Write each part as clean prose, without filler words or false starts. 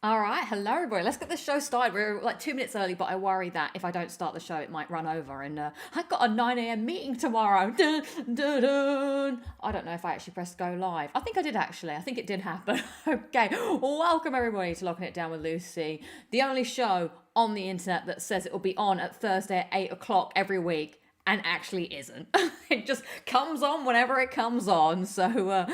All right, hello everybody. Let's get this show started. We're like 2 minutes early, but I worry that if I don't start the show, it might run over. And I've got a 9 a.m. meeting tomorrow. Dun, dun, dun. I don't know if I actually pressed go live. I think I did actually. I think it did happen. Okay, welcome everybody to Locking It Down with Lucy, the only show on the internet that says it will be on at Thursday at 8 o'clock every week. And actually isn't. It just comes on whenever it comes on. So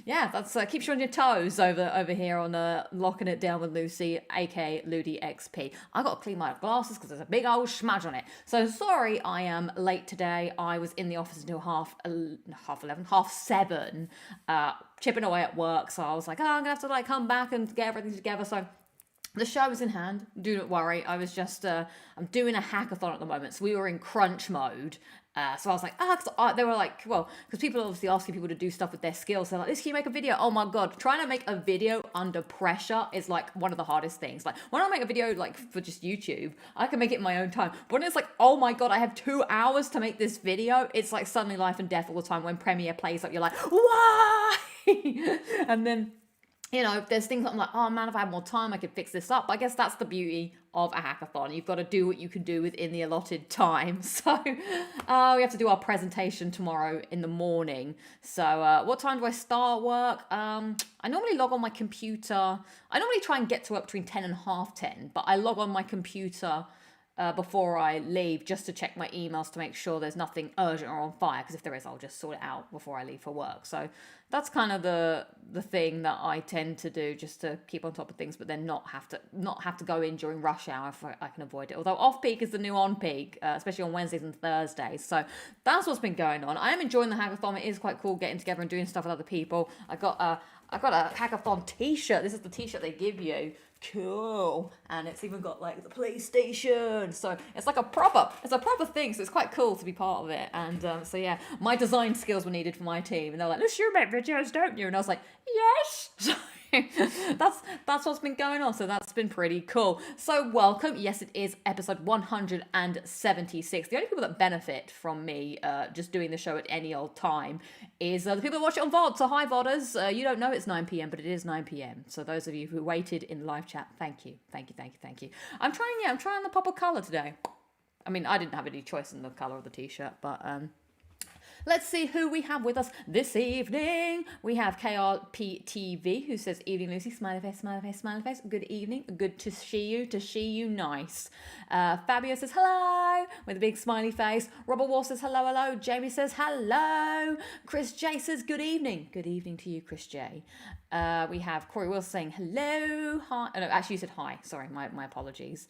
yeah, that's keeps you on your toes over here on Locking It Down with Lucy, aka LudiXP. I got to clean my glasses because there's a big old smudge on it. So sorry I am late today. I was in the office until half 7, chipping away at work. So I was like, oh, I'm gonna have to come back and get everything together. So the show is in hand. Do not worry. I was just, I'm doing a hackathon at the moment. So we were in crunch mode. So I was like, they were like, well, because people are obviously asking people to do stuff with their skills. They're like, this, can you make a video? Oh my God. Trying to make a video under pressure is like one of the hardest things. Like when I make a video like for just YouTube, I can make it in my own time. But when it's like, oh my God, I have 2 hours to make this video. It's like suddenly life and death all the time. When Premiere plays up, you're like, why? And then, you know, there's things I'm like, oh man, if I had more time, I could fix this up. I guess that's the beauty of a hackathon. You've got to do what you can do within the allotted time. So we have to do our presentation tomorrow in the morning. So what time do I start work? I normally log on my computer. I normally try and get to work between 10 and half 10, but I log on my computer before I leave just to check my emails to make sure there's nothing urgent or on fire, because if there is, I'll just sort it out before I leave for work. So that's kind of the thing that I tend to do, just to keep on top of things, but then not have to go in during rush hour if I can avoid it. Although off peak is the new on peak, especially on Wednesdays and Thursdays. So that's what's been going on. I am enjoying the hackathon. It is quite cool getting together and doing stuff with other people. I got a hackathon t-shirt. This is the t-shirt they give you. Cool. And it's even got like the PlayStation, so it's like a proper thing, so it's quite cool to be part of it. And so yeah, my design skills were needed for my team, and they're like, Lucy, you make videos, don't you? And I was like, yes. So that's what's been going on, so that's been pretty cool. So welcome. Yes, it is episode 176. The only people that benefit from me just doing the show at any old time is the people that watch it on VOD. So hi VODers, you don't know it's 9 p.m, but it is 9 p.m. So those of you who waited in live chat, thank you. I'm trying the pop of colour today. I mean, I didn't have any choice in the colour of the t-shirt, but let's see who we have with us this evening. We have KRPTV, who says, evening Lucy, smiley face, smiley face, smiley face. Good evening, good to see you, nice. Fabio says, hello, with a big smiley face. Robert Wall says, hello, hello. Jamie says, hello. Chris J says, good evening. Good evening to you, Chris J. We have Corey Wilson saying, hello, hi. Oh, no, actually you said hi, sorry, my apologies.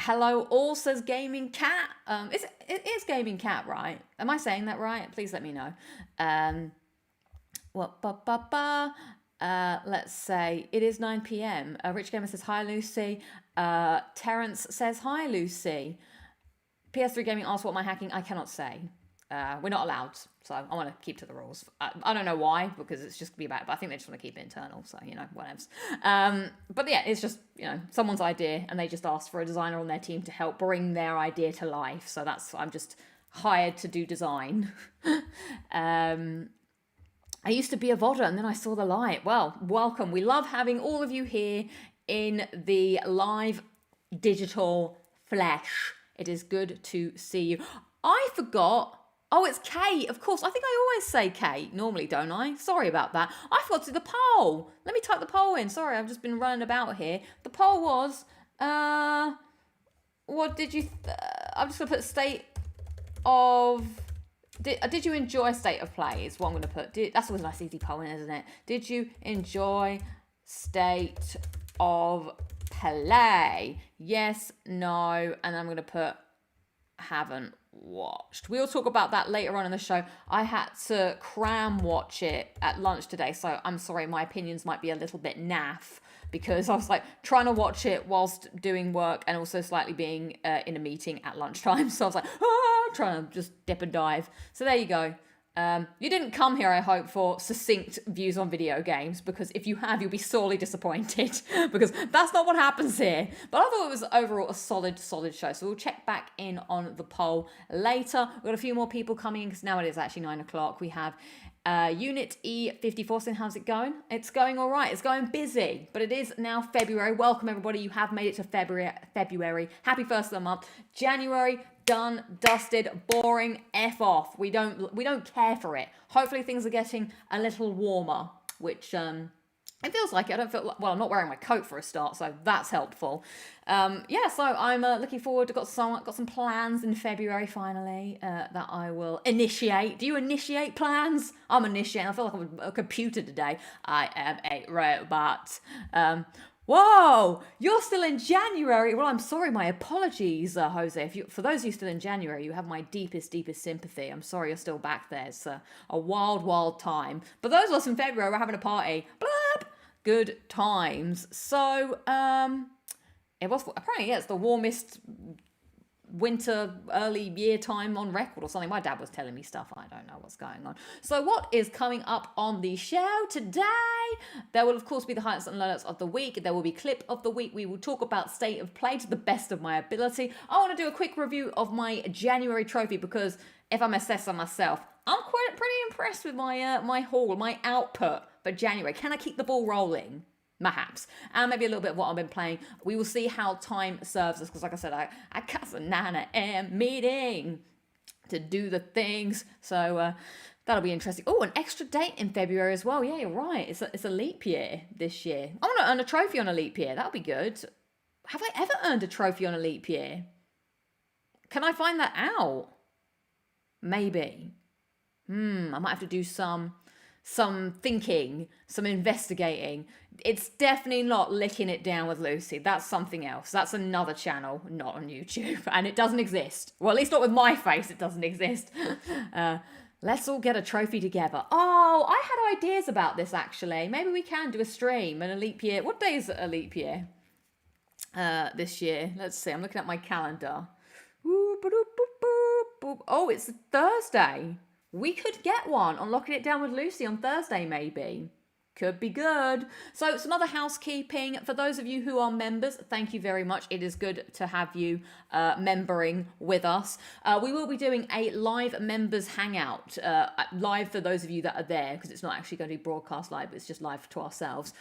Hello, all says Gaming Cat. It is Gaming Cat, right? Am I saying that right? Please let me know. Let's say it is 9 p.m. Rich Gamer says hi, Lucy. Terrence says hi, Lucy. PS3 Gaming asks what am I hacking? I cannot say. We're not allowed, so I want to keep to the rules. I don't know why, because it's just going to be about it, but I think they just want to keep it internal, so, you know, whatevs. But yeah, it's just, you know, someone's idea, and they just asked for a designer on their team to help bring their idea to life, so I'm just hired to do design. I used to be a VODer, and then I saw the light. Well, welcome. We love having all of you here in the live digital flesh. It is good to see you. I forgot. Oh, it's Kate, of course. I think I always say Kate normally, don't I? Sorry about that. I forgot to do the poll. Let me type the poll in. Sorry, I've just been running about here. The poll was, what did you, I'm just going to put state of, did you enjoy State of Play is what I'm going to put. That's always a nice easy poll, isn't it? Did you enjoy State of Play? Yes, no, and I'm going to put haven't watched. We'll talk about that later on in the show. I had to cram watch it at lunch today, so I'm sorry, my opinions might be a little bit naff, because I was like trying to watch it whilst doing work and also slightly being in a meeting at lunchtime. So I was like, trying to just dip and dive. So there you go. You didn't come here, I hope, for succinct views on video games, because if you have, you'll be sorely disappointed, because that's not what happens here. But I thought it was overall a solid show. So we'll check back in on the poll later. We've got a few more people coming in, because now it is actually 9 o'clock. We have Unit E54, saying, how's it going? It's going all right. It's going busy, but it is now February. Welcome, everybody. You have made it to February. Happy first of the month. January, done, dusted, boring, F off. We don't care for it. Hopefully things are getting a little warmer, which it feels like it. I don't feel like, well, I'm not wearing my coat for a start, so that's helpful. So I'm looking forward to got some plans in February finally that I will initiate. Do you initiate plans? I'm initiating. I feel like I'm a computer today. I am a robot. Whoa, you're still in January. Well, I'm sorry. My apologies, Jose. For those of you still in January, you have my deepest sympathy. I'm sorry you're still back there. It's a wild time. But those of us in February, we're having a party. Blah. Good times. So, it was apparently, it's the warmest winter early year time on record or something. My dad was telling me stuff. I don't know what's going on. So what is coming up on the show today? There will of course be the highlights and lowlights of the week. There will be clip of the week. We will talk about state of play to the best of my ability. I want to do a quick review of my January trophy because if I'm assessing myself, I'm pretty impressed with my my haul, my output for January. Can I keep the ball rolling? Perhaps. And maybe a little bit of what I've been playing. We will see how time serves us. Because like I said, I got a 9 a.m. meeting to do the things. So that'll be interesting. Oh, an extra date in February as well. Yeah, you're right. It's a leap year this year. I want to earn a trophy on a leap year. That'll be good. Have I ever earned a trophy on a leap year? Can I find that out? Maybe. I might have to do some thinking, some investigating. It's definitely not licking it down with Lucy. That's something else. That's another channel, not on YouTube. And it doesn't exist. Well, at least not with my face, it doesn't exist. Let's all get a trophy together. Oh, I had ideas about this, actually. Maybe we can do a stream and a leap year. What day is a leap year this year? Let's see. I'm looking at my calendar. Oh, it's Thursday. We could get one on Locking It Down with Lucy on Thursday, maybe. Could be good. So some other housekeeping. For those of you who are members, thank you very much. It is good to have you membering with us. We will be doing a live members hangout. Live for those of you that are there, because it's not actually going to be broadcast live. It's just live to ourselves.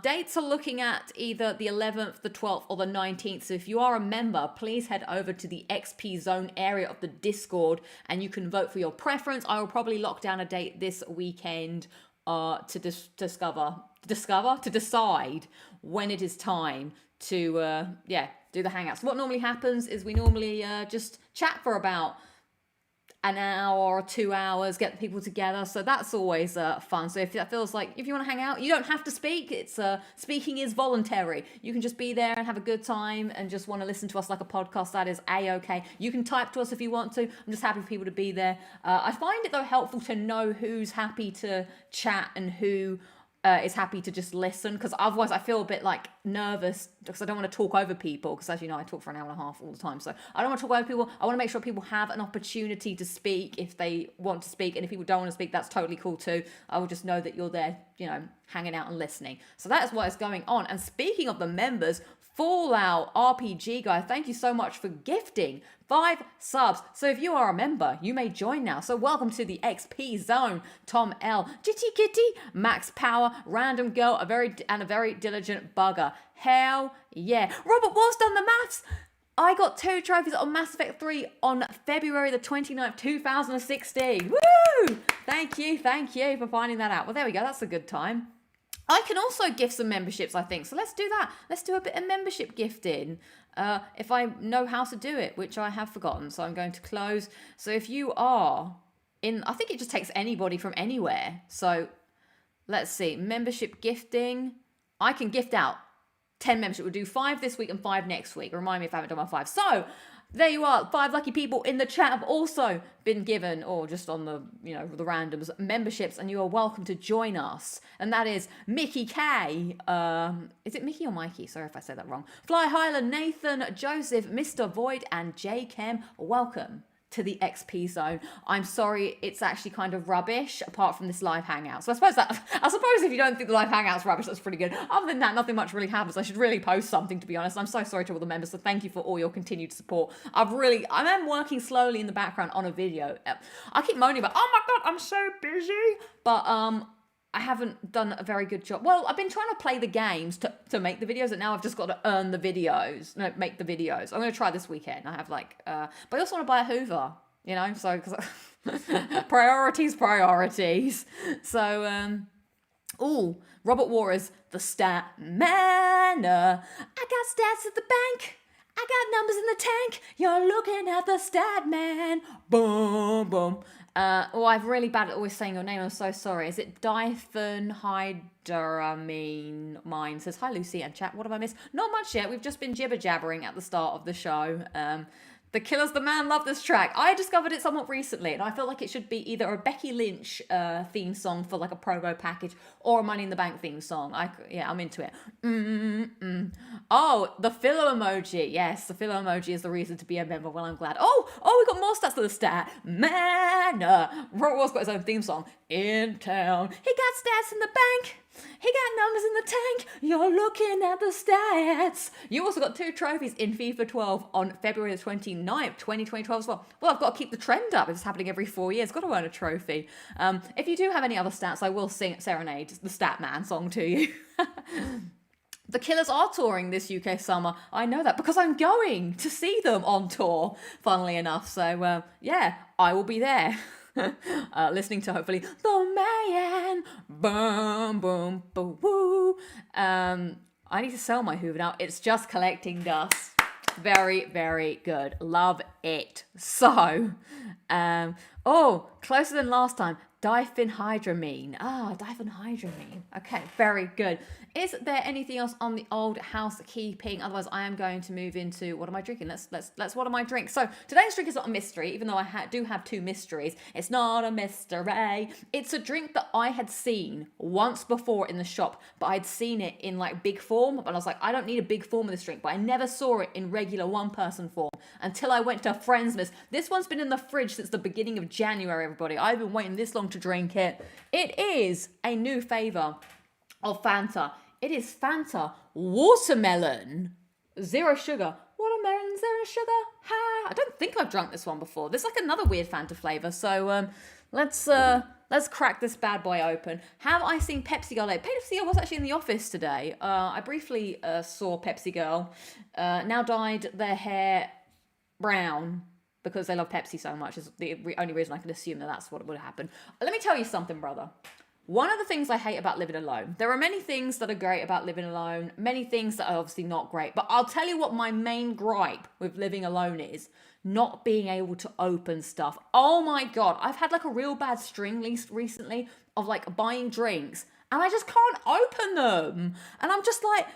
Dates are looking at either the 11th, the 12th, or the 19th. So if you are a member, please head over to the XP Zone area of the Discord and you can vote for your preference. I will probably lock down a date this weekend to decide when it is time to do the hangouts. What normally happens is we normally just chat for about an hour or 2 hours, get the people together. So that's always fun. So if that feels like, if you want to hang out, you don't have to speak. It's speaking is voluntary. You can just be there and have a good time and just want to listen to us like a podcast. That is A-okay. You can type to us if you want to. I'm just happy for people to be there. I find it though helpful to know who's happy to chat and who is happy to just listen, because otherwise I feel a bit like nervous because I don't want to talk over people, because as you know I talk for an hour and a half all the time, so I don't want to talk over people. I want to make sure people have an opportunity to speak if they want to speak, and if people don't want to speak, that's totally cool too. I will just know that you're there, you know, hanging out and listening. So that is what is going on. And speaking of the members, Fallout RPG guy, thank you so much for gifting 5 subs. So if you are a member, you may join now. So welcome to the XP Zone. Tom L, Jitty Kitty, Max Power, Random Girl, a very diligent bugger. Hell yeah. Robert Walsh done the maths. I got 2 trophies on Mass Effect 3 on February the 29th, 2016. Woo! Thank you for finding that out. Well, there we go. That's a good time. I can also gift some memberships, I think. So let's do that. Let's do a bit of membership gifting. If I know how to do it, which I have forgotten. So I'm going to close. So if you are in, I think it just takes anybody from anywhere. So let's see. Membership gifting. I can gift out 10 membership. We'll do 5 this week and 5 next week. Remind me if I haven't done my 5. So there you are. 5 lucky people in the chat have also been given, or just on the, you know, the randoms, memberships, and you are welcome to join us. And that is Mickey K. Is it Mickey or Mikey? Sorry if I said that wrong. Fly Highland, Nathan, Joseph, Mr. Void, and J Chem. Welcome to the XP zone. I'm sorry, it's actually kind of rubbish apart from this live hangout. So I suppose if you don't think the live hangout's rubbish, that's pretty good. Other than that, nothing much really happens. I should really post something, to be honest. I'm so sorry to all the members, so thank you for all your continued support. I am working slowly in the background on a video. I keep moaning about, oh my God, I'm so busy. But I haven't done a very good job. Well, I've been trying to play the games to make the videos, and now I've just got to earn the videos. No, make the videos. I'm going to try this weekend. I have but I also want to buy a Hoover, you know, so, because priorities. So, Robert Waters, the stat man. I got stats at the bank. I got numbers in the tank. You're looking at the stat man. Boom, boom. I'm really bad at always saying your name. I'm so sorry. Is it diphenhydramine? Mine says, hi, Lucy and chat. What have I missed? Not much yet. We've just been jibber-jabbering at the start of the show. The Killers, the Man, love this track. I discovered it somewhat recently, and I feel like it should be either a Becky Lynch theme song for like a promo package or a Money in the Bank theme song. I'm into it. Oh, the filler emoji. Yes, the filler emoji is the reason to be a member. Well, I'm glad. Oh, we got more stats to the stat. Man, Robert Wall's got his own theme song. In town. He got stats in the bank. He got numbers in the tank. You're looking at the stats. You also got 2 trophies in FIFA 12 on February the 29th, 2012 as well. Well, I've got to keep the trend up. It's happening every 4 years. Got to earn a trophy. If you do have any other stats, I will serenade the Stat Man song to you. The Killers are touring this UK summer. I know that because I'm going to see them on tour, funnily enough. So, I will be there. Listening to hopefully the man. Boom, boom, boom, woo. I need to sell my Hoover now. It's just collecting dust. Very, very good. Love it. So, closer than last time. Diphenhydramine. Diphenhydramine. Okay, very good. Is there anything else on the old housekeeping? Otherwise, I am going to move into what am I drinking? Let's what am I drinking? So today's drink is not a mystery, even though I do have 2 mysteries. It's not a mystery. It's a drink that I had seen once before in the shop, but I'd seen it in like big form, and I was like, I don't need a big form of this drink, but I never saw it in regular 1-person form until I went to Friendsmas. This one's been in the fridge since the beginning of January, everybody. I've been waiting this long to drink it. It is a new flavor of Fanta. It is Fanta Watermelon, 0 sugar. Watermelon, 0 sugar. Ha! I don't think I've drunk this one before. There's like another weird Fanta flavor. So let's crack this bad boy open. Have I seen Pepsi Girl? Pepsi Girl was actually in the office today. I briefly saw Pepsi Girl. Now dyed their hair brown because they love Pepsi so much. Is the only reason I can assume that that's what would happen. Let me tell you something, brother. One of the things I hate about living alone, there are many things that are great about living alone, many things that are obviously not great, but I'll tell you what my main gripe with living alone is, not being able to open stuff. Oh my God, I've had like a real bad string recently of like buying drinks and I just can't open them. And I'm just like,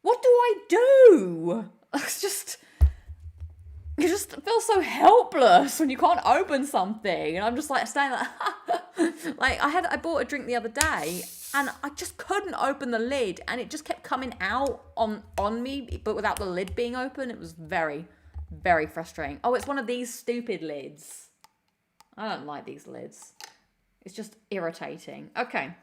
what do I do? You just feel so helpless when you can't open something. And I'm just like standing like, I bought a drink the other day and I just couldn't open the lid and it just kept coming out on me, but without the lid being open. It was very, very frustrating. Oh, it's one of these stupid lids. I don't like these lids. It's just irritating. Okay.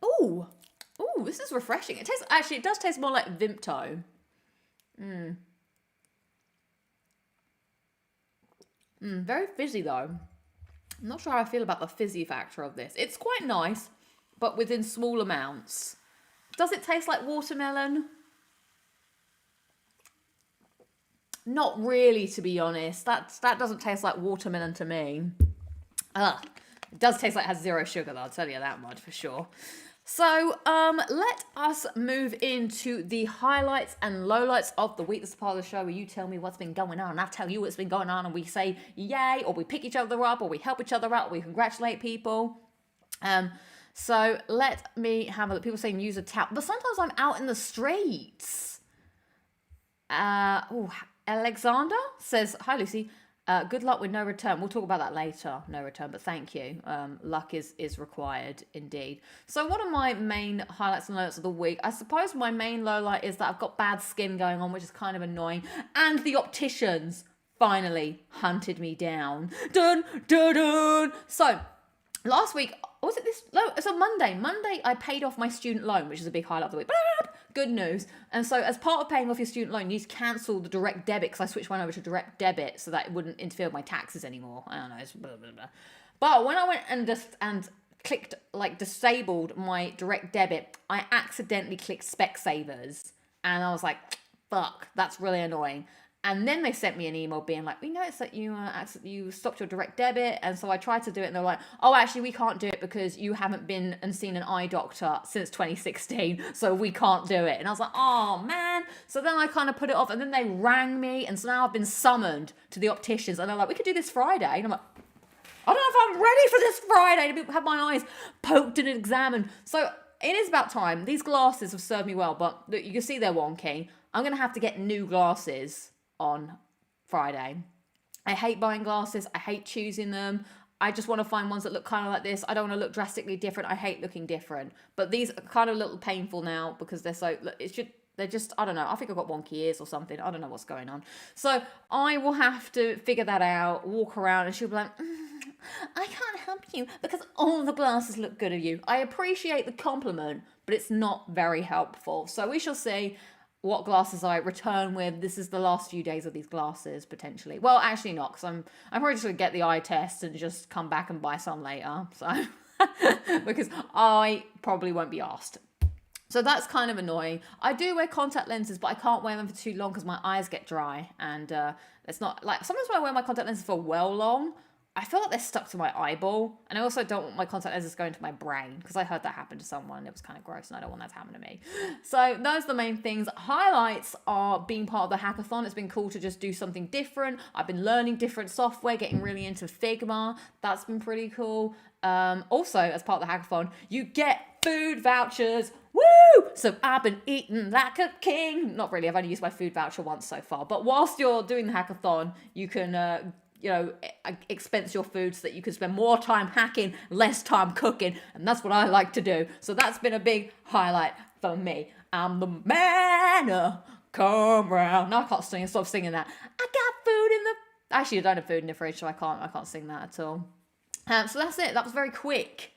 Ooh, this is refreshing. It does taste more like Vimto. Very fizzy though. I'm not sure how I feel about the fizzy factor of this. It's quite nice, but within small amounts. Does it taste like watermelon? Not really, to be honest. That doesn't taste like watermelon to me. It does taste like it has 0 sugar though, I'll tell you that much for sure. So let us move into the highlights and lowlights of the week. This is part of the show where you tell me what's been going on, and I tell you what's been going on, and we say yay, or we pick each other up, or we help each other out, or we congratulate people. So let me have a look. People saying use a towel, but sometimes I'm out in the streets. Alexander says, hi Lucy. Good luck with No Return. We'll talk about that later, No Return, but thank you. Luck is required, indeed. So what are my main highlights and lowlights of the week? I suppose my main lowlight is that I've got bad skin going on, which is kind of annoying. And the opticians finally hunted me down. Dun, dun, dun. So last week, was it this? No, it's on Monday. Monday, I paid off my student loan, which is a big highlight of the week. Good news. And so as part of paying off your student loan, you need to cancel the direct debit, because I switched mine over to direct debit so that it wouldn't interfere with my taxes anymore. I don't know. It's blah, blah, blah. But when I went and clicked, like, disabled my direct debit, I accidentally clicked Specsavers. And I was like, fuck, that's really annoying. And then they sent me an email being like, we noticed that you stopped your direct debit. And so I tried to do it, and they were like, oh, actually, we can't do it because you haven't been and seen an eye doctor since 2016. So we can't do it. And I was like, oh, man. So then I kind of put it off, and then they rang me. And so now I've been summoned to the opticians. And they're like, we could do this Friday. And I'm like, I don't know if I'm ready for this Friday to have my eyes poked and examined. So it is about time. These glasses have served me well, but look, you can see they're wonky. I'm going to have to get new glasses on Friday. I hate buying glasses. I hate choosing them. I just want to find ones that look kind of like this. I don't want to look drastically different. I hate looking different. But these are kind of a little painful now because they're just, I don't know. I think I've got wonky ears or something. I don't know what's going on. So I will have to figure that out, walk around, and she'll be like, I can't help you because all the glasses look good of you. I appreciate the compliment, but it's not very helpful. So we shall see what glasses I return with. This is the last few days of these glasses, potentially. Well, actually not, because I'm probably just going to get the eye test and just come back and buy some later. So, because I probably won't be asked. So that's kind of annoying. I do wear contact lenses, but I can't wear them for too long because my eyes get dry. And it's not, like, sometimes when I wear my contact lenses for well long, I feel like they're stuck to my eyeball. And I also don't want my contact lenses going to my brain, because I heard that happen to someone and it was kind of gross, and I don't want that to happen to me. So those are the main things. Highlights are being part of the hackathon. It's been cool to just do something different. I've been learning different software, getting really into Figma. That's been pretty cool. Also, as part of the hackathon, you get food vouchers. Woo! So I've been eating like a king. Not really. I've only used my food voucher once so far. But whilst you're doing the hackathon, you can expense your food so that you can spend more time hacking, less time cooking. And that's what I like to do. So that's been a big highlight for me. I'm the man, come round. No, I can't sing. Stop singing that. I got food in the... Actually, I don't have food in the fridge, so I can't sing that at all. So that's it. That was very quick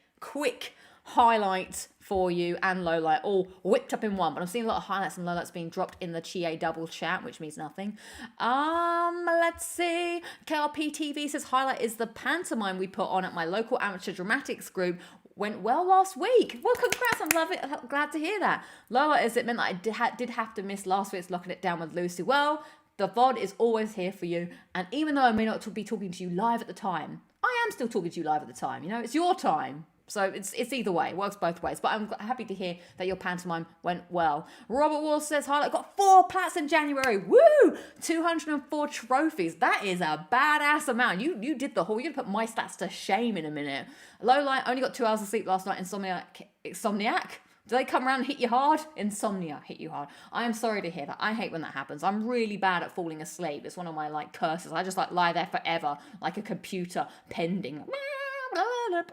highlight for you and lowlight all whipped up in one. But I'm seeing a lot of highlights and lowlights being dropped in the Chia double chat, which means nothing. Let's see. KRP TV says highlight is the pantomime we put on at my local amateur dramatics group. Went well last week. Well, congrats. I'm glad to hear that. Lowlight is it meant that I did have to miss last week's Locking It Down with Lucy. Well, the VOD is always here for you. And even though I may not be talking to you live at the time, I am still talking to you live at the time. You know, it's your time. So it's either way. It works both ways. But I'm happy to hear that your pantomime went well. Robert Wall says, highlight, got 4 plats in January. Woo! 204 trophies. That is a badass amount. You did the whole... You're going to put my stats to shame in a minute. Lowlight, only got 2 hours of sleep last night. Insomniac. Do they come around and hit you hard? Insomnia hit you hard. I am sorry to hear that. I hate when that happens. I'm really bad at falling asleep. It's one of my curses. I just lie there forever like a computer pending.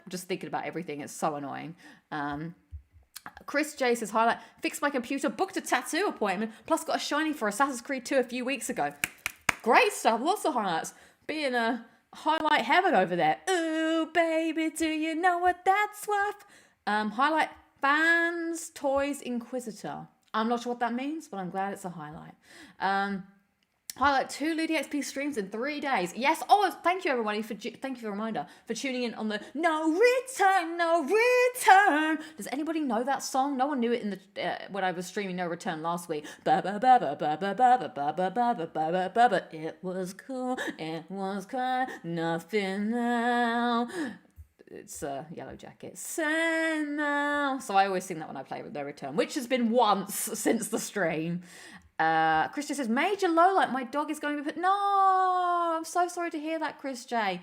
Just thinking about everything. It's so annoying. Chris J says, highlight, fixed my computer, booked a tattoo appointment, plus got a shiny for Assassin's Creed 2 a few weeks ago. Great stuff. Lots of highlights. Being a highlight heaven over there. Ooh, baby, do you know what that's worth? Highlight, fans, toys, inquisitor. I'm not sure what that means, but I'm glad it's a highlight. Highlight 2 LudiXP streams in 3 days. Yes. Oh, thank you everybody thank you for the reminder for tuning in on the No Return, No Return. Does anybody know that song? No one knew it in the when I was streaming No Return last week. It was cool. It was kind. Nothing now. It's Yellow Jacket. Say now. So I always sing that when I play with No Return, which has been once since the stream. Christian says, major lowlight, my dog is going to be put... No, I'm so sorry to hear that, Chris J.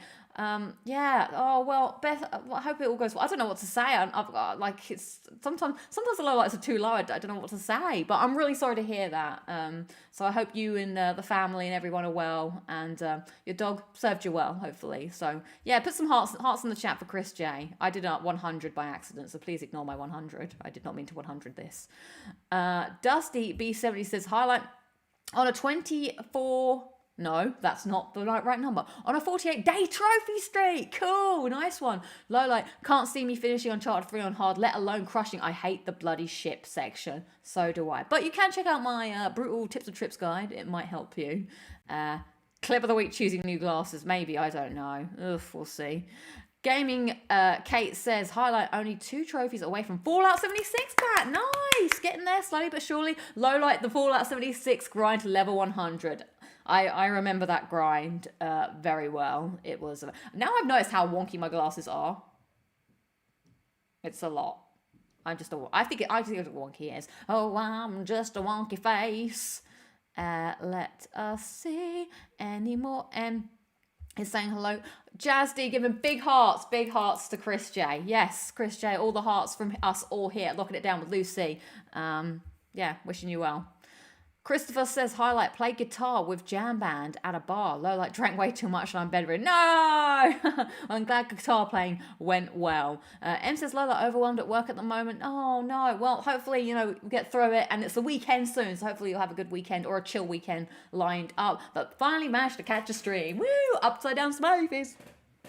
Yeah. Oh well, Beth. I hope it all goes well. I don't know what to say. I've got like it's sometimes the low lights are too low. I don't know what to say, but I'm really sorry to hear that. So I hope you and the family and everyone are well, and your dog served you well, hopefully. So yeah, put some hearts in the chat for Chris J. I did 100 by accident, so please ignore my 100. I did not mean to 100 this. Dusty B70 says highlight on a 24. No, that's not the right number. On a 48-day trophy streak. Cool, nice one. Lowlight, can't see me finishing Uncharted 3 on hard, let alone crushing. I hate the bloody ship section. So do I. But you can check out my brutal tips and trips guide. It might help you. Clip of the week, choosing new glasses. Maybe, I don't know. Ugh, we'll see. Gaming Kate says, highlight only 2 trophies away from Fallout 76 back. Nice. Getting there slowly but surely. Lowlight the Fallout 76 grind to level 100. I remember that grind very well. It was... Now I've noticed how wonky my glasses are. It's a lot. I think it's wonky is. Oh, I'm just a wonky face. Let us see any more. Is saying hello. Jazz D giving big hearts to Chris J. Yes, Chris J. All the hearts from us all here. Locking it down with Lucy. Yeah, wishing you well. Christopher says, highlight, play guitar with jam band at a bar. Lowlight, drank way too much and I'm bedridden. No! I'm glad guitar playing went well. M says, Lowlight, overwhelmed at work at the moment. Oh, no. Well, hopefully, we'll get through it. And it's the weekend soon, so hopefully you'll have a good weekend or a chill weekend lined up. But finally managed to catch a stream. Woo! Upside down smiley face.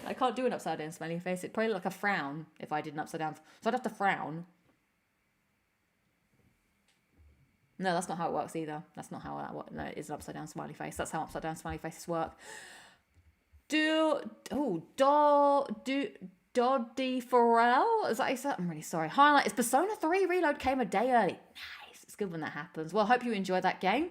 I can't do an upside down smiley face. It'd probably look like a frown if I did an upside down. So I'd have to frown. No, that's not how it works either. That's not how that works. No, it is an upside down smiley face. That's how upside down smiley faces work. Doddy Pharrell? Is that what I'm really sorry. Highlight is Persona 3 Reload came a day early. Nice. It's good when that happens. Well, I hope you enjoyed that game.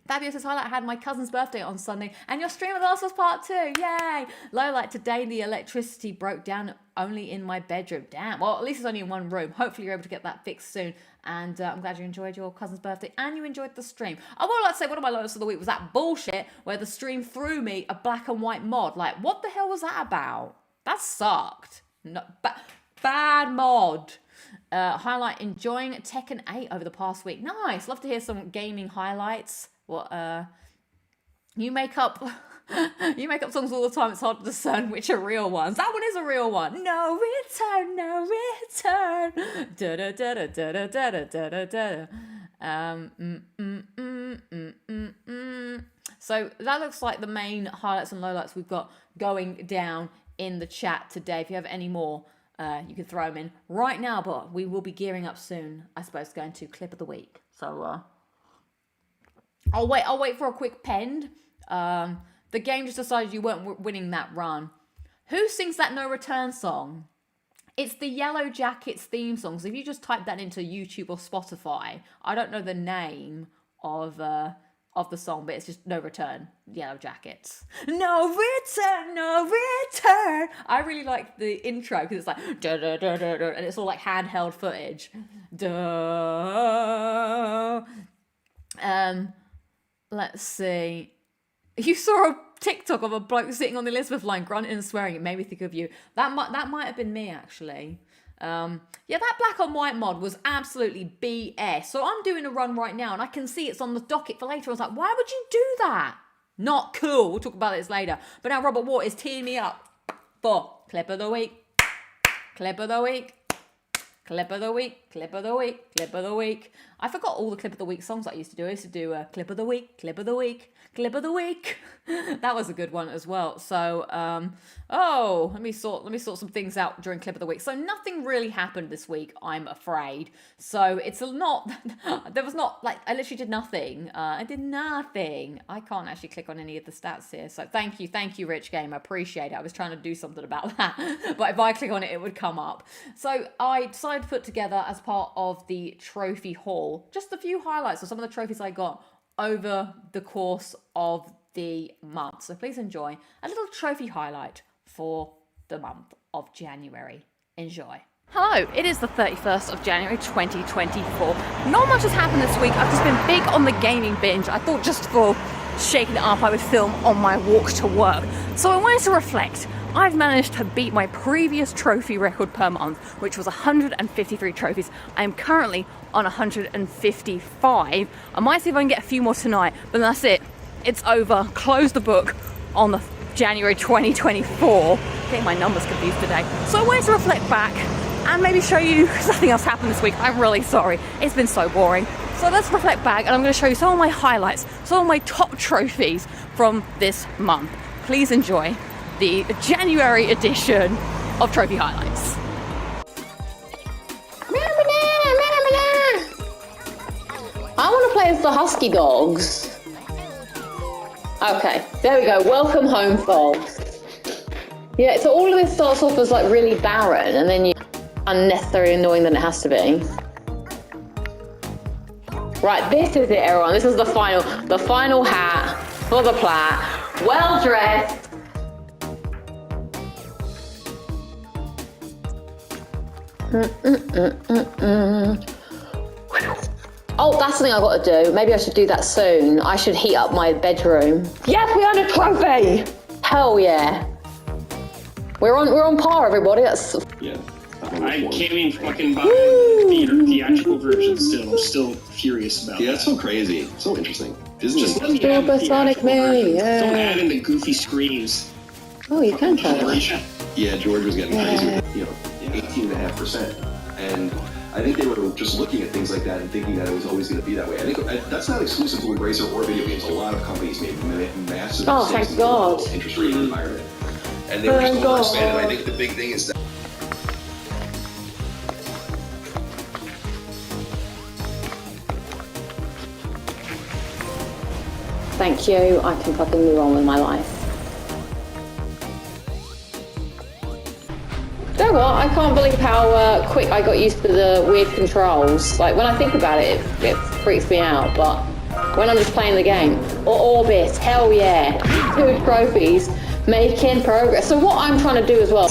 Fabio says, highlight, I had my cousin's birthday on Sunday and your stream of The Last of Us Part 2. Yay! Lowlight, today the electricity broke down only in my bedroom. Damn. Well, at least it's only in one room. Hopefully you're able to get that fixed soon. And I'm glad you enjoyed your cousin's birthday and you enjoyed the stream. I would like to say one of my lowlights of the week was that bullshit where the stream threw me a black and white mod. Like, what the hell was that about? That sucked. No, bad mod. Highlight, enjoying Tekken 8 over the past week. Nice. Love to hear some gaming highlights. What you make up songs all the time. It's hard to discern which are real ones. That one is a real one. No return, no return. Da da da da da da da da da. So that looks like the main highlights and lowlights we've got going down in the chat today. If you have any more, you can throw them in right now. But we will be gearing up soon, I suppose, going to clip of the week. So I'll wait for a quick pend. The game just decided you weren't winning that run. Who sings that No Return song? It's the Yellow Jackets theme song. So if you just type that into YouTube or Spotify, I don't know the name of the song, but it's just No Return, Yellow Jackets. No return, no return. I really like the intro because it's like da da da da da, and it's all like handheld footage. Da. Let's see. You saw a TikTok of a bloke sitting on the Elizabeth line grunting and swearing. It made me think of you. That might have been me, actually. Yeah, that black on white mod was absolutely BS. So I'm doing a run right now, and I can see it's on the docket for later. I was like, why would you do that? Not cool. We'll talk about this later. But now Robert Watt is teeing me up for Clip of the Week. Clip of the Week. Clip of the Week, Clip of the Week, Clip of the Week. I forgot all the Clip of the Week songs I used to do. I used to do a Clip of the Week, Clip of the Week, Clip of the Week. That was a good one as well. So, let me sort some things out during Clip of the Week. So nothing really happened this week, I'm afraid. So it's not, there was not, like, I literally did nothing. I did nothing. I can't actually click on any of the stats here. So thank you, Rich Game. I appreciate it. I was trying to do something about that. But if I click on it, it would come up. So I decided to put together, as part of the trophy haul, just a few highlights of some of the trophies I got over the course of the month. So please enjoy a little trophy highlight for the month of January. Enjoy. Hello, it is the 31st of January 2024. Not much has happened this week. I've just been big on the gaming binge. I thought just for shaking it up, I would film on my walk to work. So I wanted to reflect. I've managed to beat my previous trophy record per month, which was 153 trophies. I am currently on 155. I might see if I can get a few more tonight, but that's it. It's over. Close the book on the January 2024. Getting my numbers confused today. So I wanted to reflect back and maybe show you, because nothing else happened this week. I'm really sorry. It's been so boring. So let's reflect back, and I'm going to show you some of my highlights, some of my top trophies from this month. Please enjoy the January edition of Trophy Highlights. I want to play as the Husky Dogs. Okay, there we go. Welcome home, folks. Yeah, so all of this starts off as like really barren, and then you unnecessarily annoying than it has to be. Right, this is it, everyone. This is the final hat for the plat. Well dressed. Oh, that's something I've got to do. Maybe I should do that soon. I should heat up my bedroom. Yes, we earned a trophy! Hell yeah. We're on par, everybody. That's yeah. I can't even fucking buy the theatrical version still. I'm still furious about that. Yeah, that's so crazy. So interesting. Just let me have the theatrical version. Don't add in the goofy screams. Oh, you can tell it. Yeah, George was getting crazy with, 18.5%. And I think they were just looking at things like that and thinking that it was always going to be that way. I think that's not exclusive to Embracer or video games. A lot of companies made massive mistakes in the interest rate environment. And they were just overexpanded. I think the big thing is that thank you. I can fucking move on with my life. You know what? I can't believe how quick I got used to the weird controls. Like, when I think about it, it freaks me out. But when I'm just playing the game, or Orbit, hell yeah. 2 trophies, making progress. So what I'm trying to do as well.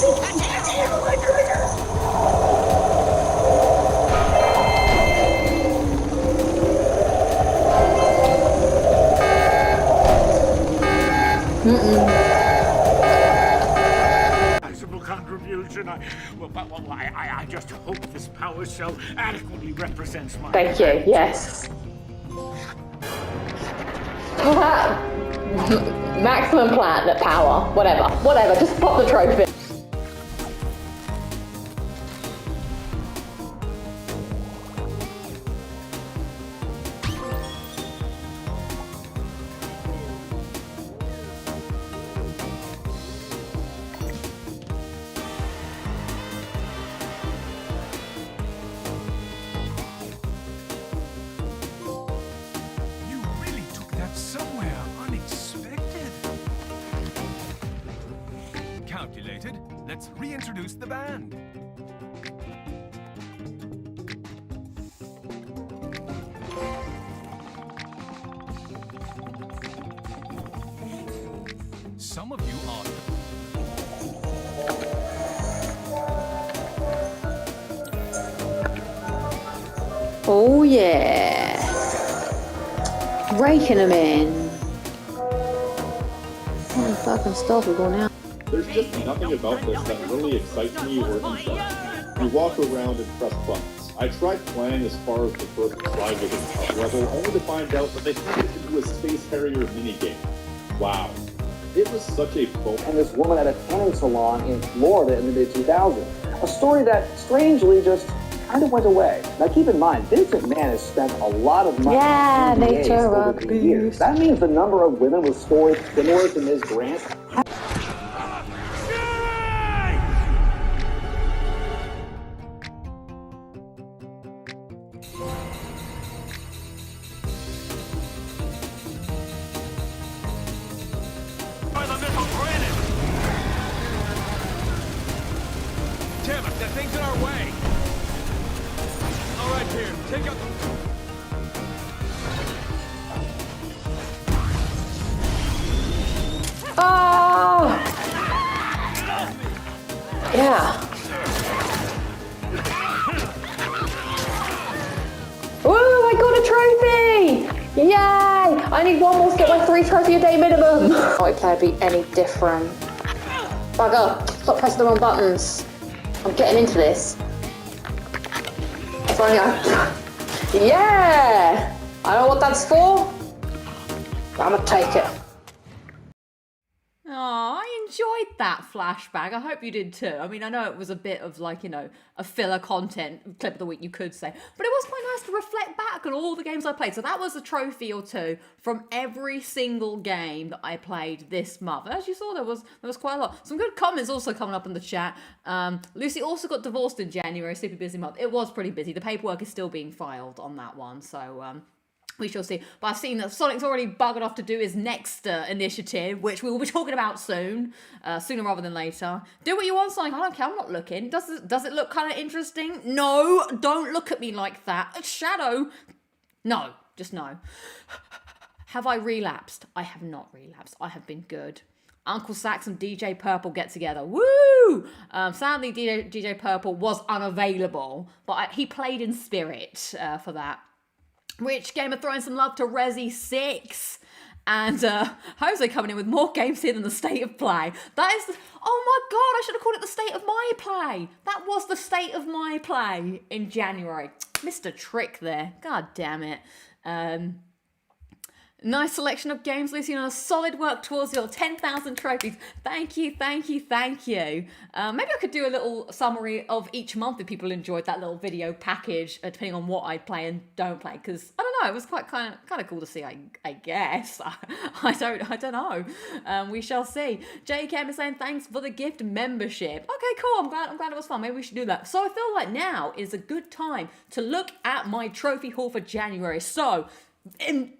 Contribution. I just hope this power cell adequately represents my. Thank you. Yes. Maximum plant power. Whatever. Just pop the trophy. Let's reintroduce the band. Some of you are... Oh yeah. Raking them in. Oh, fucking stuff is going out. There's just nothing about this that really excites me or interests me. You walk around and press buttons. I tried playing as far as the first slide was a level, only to find out that they turned it into a Space Harrier minigame. Wow. It was such a focus. And this woman at a tanning salon in Florida in the mid-2000s. A story that strangely just kind of went away. Now keep in mind, Vince McMahon has spent a lot of money on NDAs over the years. That means the number of women with stories similar to Ms. Grant Damn it, that thing's in our way. All right, here, take out the... Oh! Yeah. Woo, I got a trophy! Yay! I need one more to get my 3 trophy a day minimum. Multiplayer be any different? Bugger, stop pressing the wrong buttons. I'm getting into this. Finally, yeah! I don't know what that's for, but I'm gonna take it. Oh, I enjoyed that flashback. I hope you did too. I mean, I know it was a bit of like, you know, a filler content, clip of the week you could say, but it was quite nice to reflect back on all the games I played. So that was a trophy or two from every single game that I played this month. As you saw, there was quite a lot. Some good comments also coming up in the chat. Lucy also got divorced in January, super busy month. It was pretty busy. The paperwork is still being filed on that one, so we shall see. But I've seen that Sonic's already buggered off to do his next initiative, which we will be talking about soon, sooner rather than later. Do what you want, Sonic. I don't care. I'm not looking. Does it look kind of interesting? No, don't look at me like that. A shadow. No, just no. Have I relapsed? I have not relapsed. I have been good. Uncle Sax and DJ Purple get together. Woo! Sadly, DJ Purple was unavailable, but he played in spirit for that. Rich Gamer throwing some love to Resi 6. And Jose coming in with more games here than the state of play. That is, oh my god, I should have called it the state of my play. That was the state of my play in January. Missed a trick there. God damn it. Nice selection of games, Lucy, and a solid work towards your 10,000 trophies. Thank you, thank you, thank you. Maybe I could do a little summary of each month if people enjoyed that little video package, depending on what I play and don't play. Because I don't know, it was quite kind of cool to see. I guess I don't know. We shall see. JKM is saying thanks for the gift membership. Okay, cool. I'm glad it was fun. Maybe we should do that. So I feel like now is a good time to look at my trophy haul for January. So.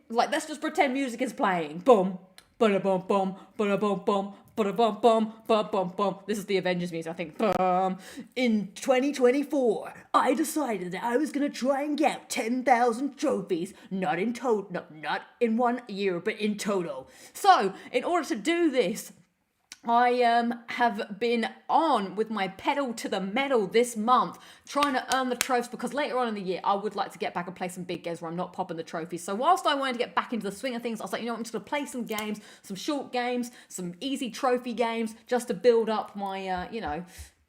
Let's just pretend music is playing. Boom, bada bum bum, bada bum bum, bada bum bum, bum bum bum. This is the Avengers music, I think. In 2024, I decided that I was gonna try and get 10,000 trophies, not in total, not in 1 year, but in total. So, in order to do this, I have been on with my pedal to the metal this month, trying to earn the trophies, because later on in the year, I would like to get back and play some big games where I'm not popping the trophies. So whilst I wanted to get back into the swing of things, I was like, you know what, I'm just going to play some games, some short games, some easy trophy games, just to build up my,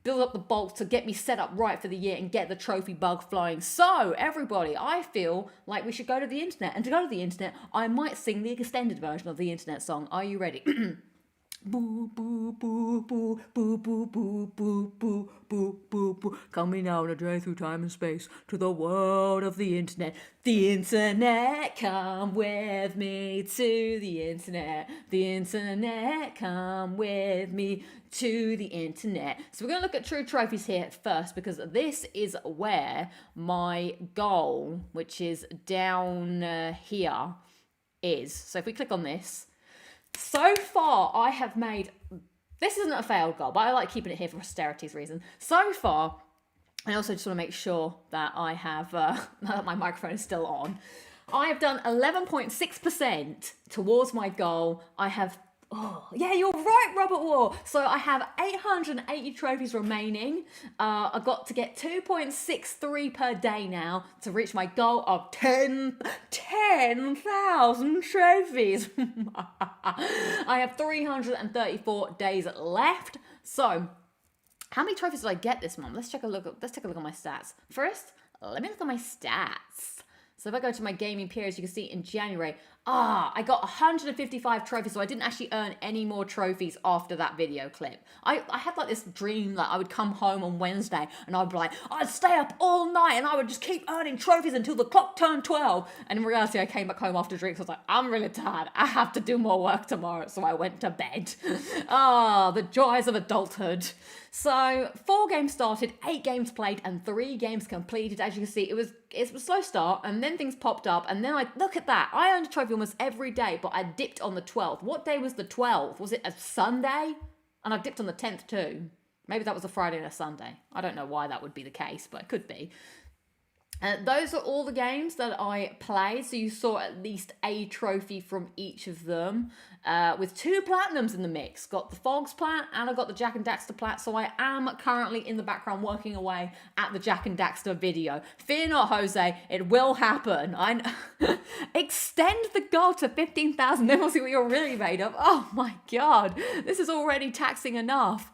build up the bulk to get me set up right for the year and get the trophy bug flying. So, everybody, I feel like we should go to the internet. And to go to the internet, I might sing the extended version of the internet song. Are you ready? Boo, boo, boo, boo, boo, boo, boo, boo, boo, boo, boo, boo. Coming out a journey through time and space to the world of the internet. The internet, come with me to the internet. The internet, come with me to the internet. So we're going to look at true trophies here first, because this is where my goal, which is down here, is. So if we click on this, so far, I have made, this isn't a failed goal, but I like keeping it here for posterity's reason. So far, I also just want to make sure that I have, now that my microphone is still on, I have done 11.6% towards my goal. I have, oh, yeah, you're right, Robert War. So I have 880 trophies remaining. I got to get 2.63 per day now to reach my goal of 10,000 trophies. I have 334 days left. So how many trophies did I get this month? Let's take a look at my stats. First, let me look at my stats. So if I go to my gaming periods, you can see in January, I got 155 trophies, so I didn't actually earn any more trophies after that video clip. I had like this dream that I would come home on Wednesday and I'd be like, I'd stay up all night and I would just keep earning trophies until the clock turned 12. And in reality, I came back home after drinks. I was like, I'm really tired. I have to do more work tomorrow. So I went to bed. The joys of adulthood. So 4 games started, 8 games played, and 3 games completed. As you can see, it was a slow start, and then things popped up, and then look at that. I earned a trophy almost every day, but I dipped on the 12th. What day was the 12th? Was it a Sunday? And I dipped on the 10th too. Maybe that was a Friday and a Sunday. I don't know why that would be the case, but it could be. Those are all the games that I played, so you saw at least a trophy from each of them, with 2 platinums in the mix. Got the Fogs plat, and I got the Jak and Daxter plat, so I am currently in the background working away at the Jak and Daxter video. Fear not, Jose, it will happen. Extend the goal to 15,000, then we'll see what you're really made of. Oh my god, this is already taxing enough.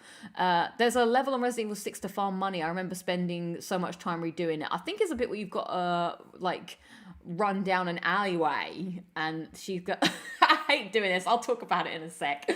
There's a level on Resident Evil 6 to farm money. I remember spending so much time redoing it. I think it's a bit where you've got like run down an alleyway, and she's got I hate doing this, I'll talk about it in a sec.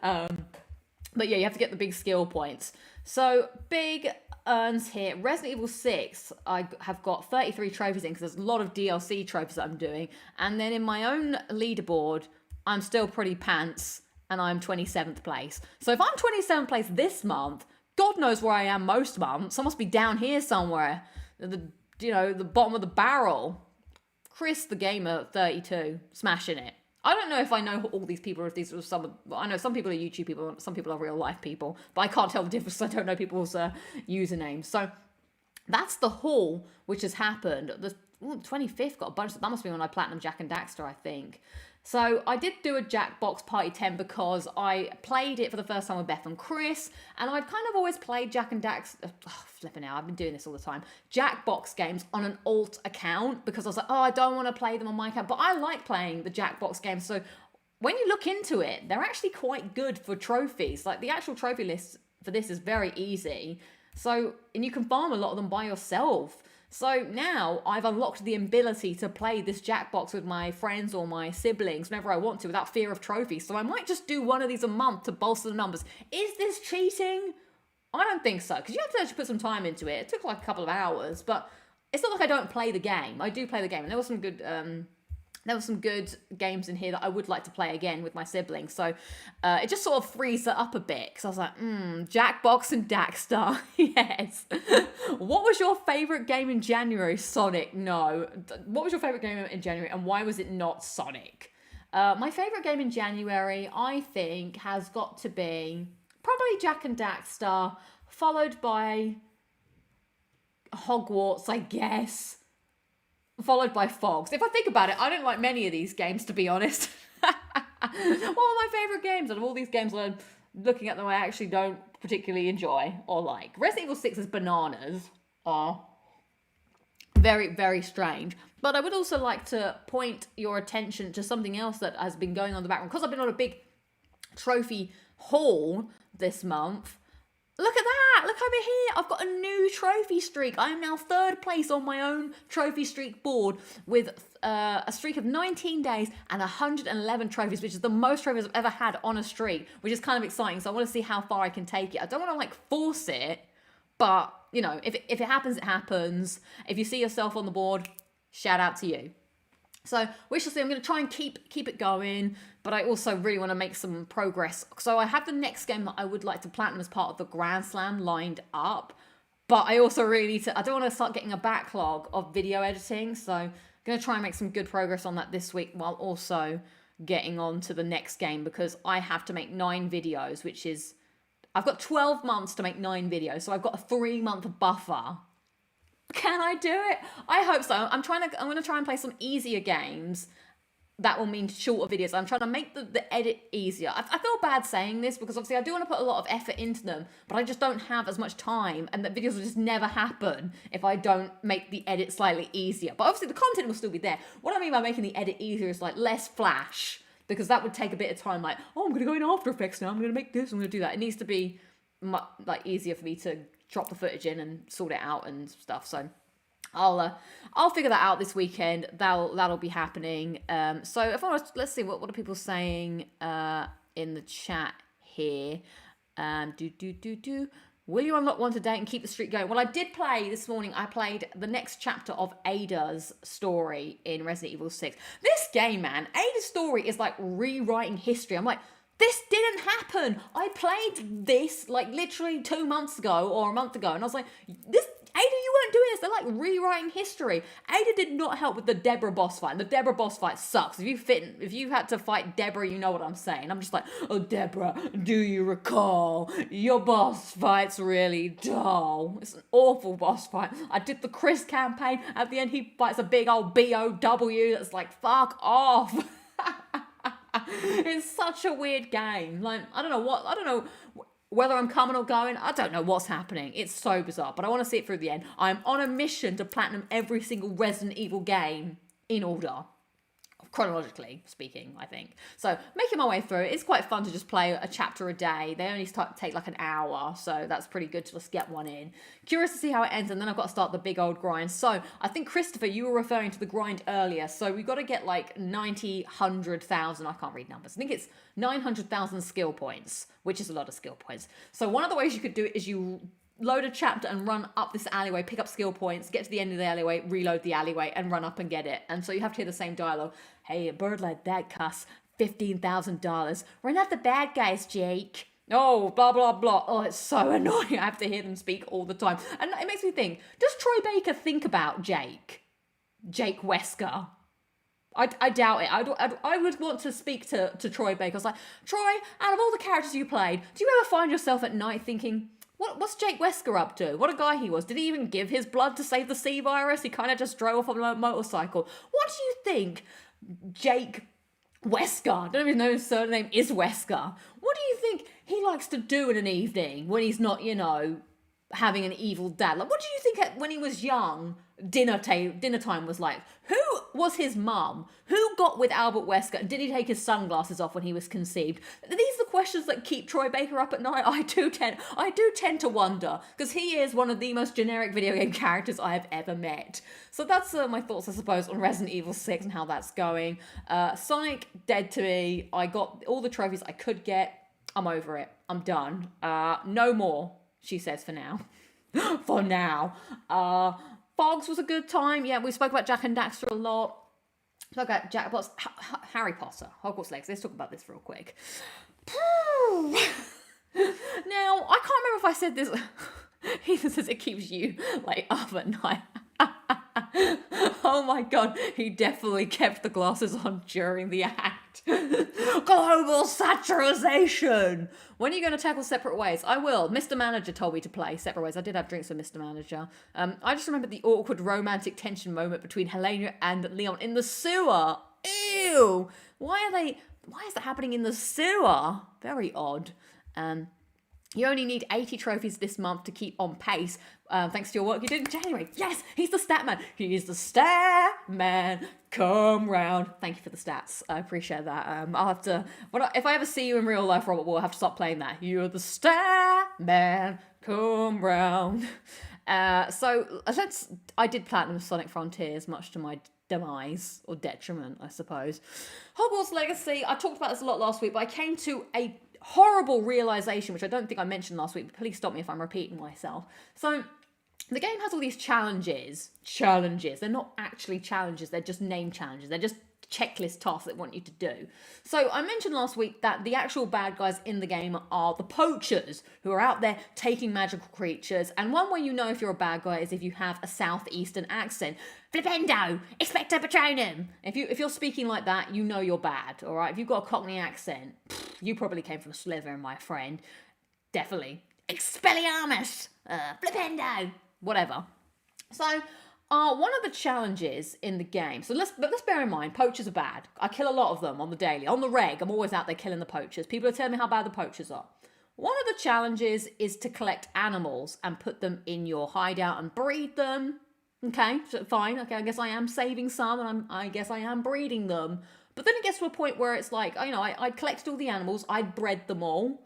But yeah, you have to get the big skill points. So big earns here. Resident Evil 6, I have got 33 trophies in, because there's a lot of DLC trophies that I'm doing, and then in my own leaderboard I'm still pretty pants, and I'm 27th place. So if I'm 27th place this month, God knows where I am most months. I must be down here somewhere, the bottom of the barrel. Chris the Gamer 32, smashing it. I don't know if I know all these people, or if these are I know some people are YouTube people, some people are real life people, but I can't tell the difference. I don't know people's usernames. So that's the haul which has happened. The 25th got a bunch. That must be when I platinum Jak and Daxter, I think. So I did do a Jackbox Party 10 because I played it for the first time with Beth and Chris, and I'd kind of always played Jak and Daxter, flipping out, I've been doing this all the time, Jackbox games on an alt account, because I was like, oh, I don't want to play them on my account, but I like playing the Jackbox games. So when you look into it, they're actually quite good for trophies. Like the actual trophy list for this is very easy. So, and you can farm a lot of them by yourself. So now I've unlocked the ability to play this Jackbox with my friends or my siblings whenever I want to without fear of trophies. So I might just do one of these a month to bolster the numbers. Is this cheating? I don't think so, because you have to actually put some time into it. It took like a couple of hours, but it's not like I don't play the game. I do play the game, and there were some good games in here that I would like to play again with my siblings. So it just sort of frees it up a bit, because I was like, Jackbox and Daxter, yes. What was your favourite game in January? Sonic? No. What was your favourite game in January, and why was it not Sonic? My favourite game in January, I think, has got to be probably Jak and Daxter, followed by Hogwarts, I guess. Followed by Fogs. If I think about it, I don't like many of these games, to be honest. What are my favourite games? Out of all these games that I'm looking at them, I actually don't particularly enjoy or like. Resident Evil 6's bananas are very, very strange. But I would also like to point your attention to something else that has been going on in the background. Because I've been on a big trophy haul this month. Look at that! Look over here! I've got a new trophy streak. I am now 3rd place on my own trophy streak board with a streak of 19 days and 111 trophies, which is the most trophies I've ever had on a streak, which is kind of exciting. So I want to see how far I can take it. I don't want to like force it, but you know, if it happens, it happens. If you see yourself on the board, shout out to you. So we shall see. I'm going to try and keep it going, but I also really want to make some progress. So I have the next game that I would like to platinum as part of the Grand Slam lined up, but I also really need to, I don't want to start getting a backlog of video editing, so I'm going to try and make some good progress on that this week while also getting on to the next game, because I have to make 9 videos, which is, I've got 12 months to make 9 videos, so I've got a 3-month buffer. Can I do it? I hope so. I'm going to try and play some easier games. That will mean shorter videos. I'm trying to make the edit easier. I feel bad saying this, because obviously I do want to put a lot of effort into them, but I just don't have as much time, and the videos will just never happen if I don't make the edit slightly easier. But obviously the content will still be there. What I mean by making the edit easier is like less flash, because that would take a bit of time. Like, oh, I'm going to go in After Effects now. I'm going to make this. I'm going to do that. It needs to be like easier for me to drop the footage in and sort it out and stuff. So I'll figure that out this weekend. That'll be happening. So if I was, let's see what are people saying in the chat here. Will you unlock one today and keep the streak going? Well, I did play this morning. I played the next chapter of Ada's story in Resident Evil 6. This game, man, Ada's story is like rewriting history. I'm like, this didn't happen. I played this like literally 2 months ago or a month ago, and I was like, this, Ada, you point doing this? They're like rewriting history. Ada did not help with the Deborah boss fight. And the Deborah boss fight sucks. If you had to fight Deborah, you know what I'm saying. I'm just like, oh, Deborah, do you recall? Your boss fight's really dull. It's an awful boss fight. I did the Chris campaign. At the end, he fights a big old BOW that's like, fuck off. It's such a weird game. Like, I don't know whether I'm coming or going. I don't know what's happening. It's so bizarre, but I want to see it through the end. I'm on a mission to platinum every single Resident Evil game in order. Chronologically speaking, I think. So making my way through it. It's quite fun to just play a chapter a day. They only take like an hour, so that's pretty good to just get one in. Curious to see how it ends, and then I've got to start the big old grind. So I think, Christopher, you were referring to the grind earlier. So we've got to get like 90, 100,000. I can't read numbers. I think it's 900,000 skill points, which is a lot of skill points. So one of the ways you could do it is you load a chapter and run up this alleyway, pick up skill points, get to the end of the alleyway, reload the alleyway, and run up and get it. And so you have to hear the same dialogue. Hey, a bird like that costs $15,000. We're not the bad guys, Jake. Oh, blah, blah, blah. Oh, it's so annoying. I have to hear them speak all the time. And it makes me think, does Troy Baker think about Jake Wesker? I doubt it. I would want to speak to Troy Baker. I was like, Troy, out of all the characters you played, do you ever find yourself at night thinking, what's Jake Wesker up to? What a guy he was. Did he even give his blood to save the C virus? He kind of just drove off on a motorcycle. What do you think Jake Wesker, I don't even know his surname is Wesker. What do you think he likes to do in an evening when he's not, having an evil dad? Like, what do you think when he was young, dinner time was like? Who was his mum? Who got with Albert Wesker? Did he take his sunglasses off when he was conceived? These are the questions that keep Troy Baker up at night. I do tend to wonder, because he is one of the most generic video game characters I have ever met. So that's my thoughts, I suppose, on Resident Evil 6 and how that's going. Sonic, dead to me. I got all the trophies I could get. I'm over it. I'm done. No more, she says, for now. For now. Fogs was a good time. Yeah, we spoke about Jak and Daxter a lot. Spoke about Harry Potter, Hogwarts Legacy. Let's talk about this real quick. Now, I can't remember if I said this. He says it keeps you like up at night. Oh my god, he definitely kept the glasses on during the act. Global saturation! When are you going to tackle Separate Ways? I will. Mr. Manager told me to play Separate Ways. I did have drinks with Mr. Manager. I just remember the awkward romantic tension moment between Helena and Leon in the sewer. Ew! Why is that happening in the sewer? Very odd. You only need 80 trophies this month to keep on pace. Thanks to your work you did in January. Yes, he's the stat man. He's the stat man. Come round. Thank you for the stats. I appreciate that. I'll have to. If I ever see you in real life, Robert, we'll have to stop playing that. You're the stat man. Come round. I did platinum Sonic Frontiers, much to my demise or detriment, I suppose. Hogwarts Legacy. I talked about this a lot last week, but I came to a horrible realization, which I don't think I mentioned last week, but please stop me if I'm repeating myself. So the game has all these challenges. They're not actually challenges, they're just name challenges. They're just checklist tasks that want you to do. So I mentioned last week that the actual bad guys in the game are the poachers, who are out there taking magical creatures. And one way you know if you're a bad guy is if you have a southeastern accent. Flipendo, Expecto Patronum. If you're speaking like that, you know you're bad, all right? If you've got a Cockney accent, you probably came from Slytherin, my friend. Definitely. Expelliarmus, Flipendo, whatever. So, one of the challenges in the game, so let's bear in mind, poachers are bad. I kill a lot of them on the daily. On the reg, I'm always out there killing the poachers. People are telling me how bad the poachers are. One of the challenges is to collect animals and put them in your hideout and breed them. Okay, so fine. Okay, I guess I am saving some, and I guess I am breeding them. But then it gets to a point where it's like, I collected all the animals, I'd bred them all.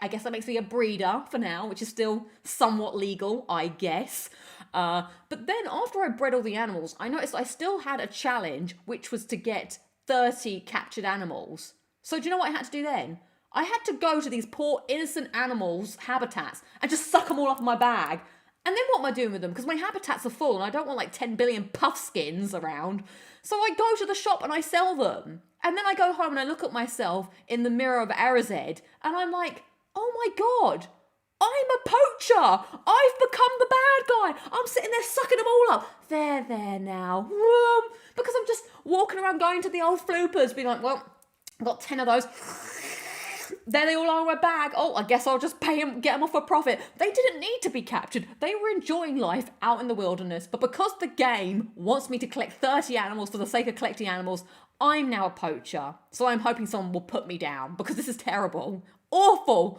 I guess that makes me a breeder for now, which is still somewhat legal, I guess. But then after I bred all the animals, I noticed I still had a challenge, which was to get 30 captured animals. So do you know what I had to do then? I had to go to these poor innocent animals' habitats and just suck them all up in my bag. And then what am I doing with them? Because my habitats are full and I don't want like 10 billion puff skins around. So I go to the shop and I sell them. And then I go home and I look at myself in the mirror of Arazed and I'm like, oh my God, I'm a poacher. I've become the bad guy. I'm sitting there sucking them all up. There now. Because I'm just walking around going to the old floopers, being like, well, I've got 10 of those. There they all are in my bag. Oh, I guess I'll just pay them, get them off for profit. They didn't need to be captured. They were enjoying life out in the wilderness. But because the game wants me to collect 30 animals for the sake of collecting animals, I'm now a poacher. So I'm hoping someone will put me down because this is terrible. Awful.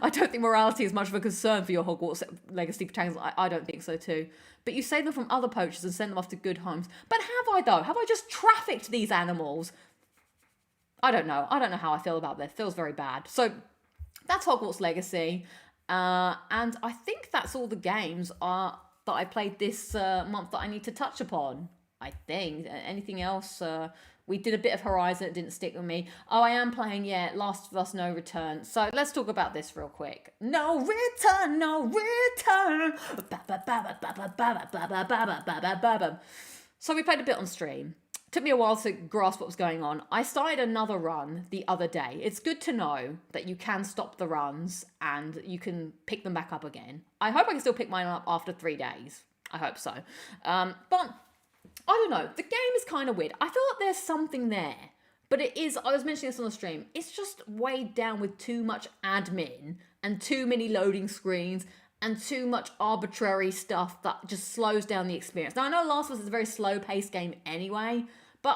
I don't think morality is much of a concern for your Hogwarts Legacy protagonists. I don't think so too. But you save them from other poachers and send them off to good homes. But have I though? Have I just trafficked these animals? I don't know. I don't know how I feel about this. It feels very bad. So that's Hogwarts Legacy. And I think that's all the games that I played this month that I need to touch upon. I think. Anything else? We did a bit of Horizon. It didn't stick with me. Oh, I am playing, Last of Us No Return. So let's talk about this real quick. No return, no return. So we played a bit on stream. Took me a while to grasp what was going on. I started another run the other day. It's good to know that you can stop the runs and you can pick them back up again. I hope I can still pick mine up after 3 days. I hope so. But I don't know. The game is kind of weird. I feel like there's something there. But it is, I was mentioning this on the stream, it's just weighed down with too much admin and too many loading screens and too much arbitrary stuff that just slows down the experience. Now, I know Last of Us is a very slow-paced game anyway, but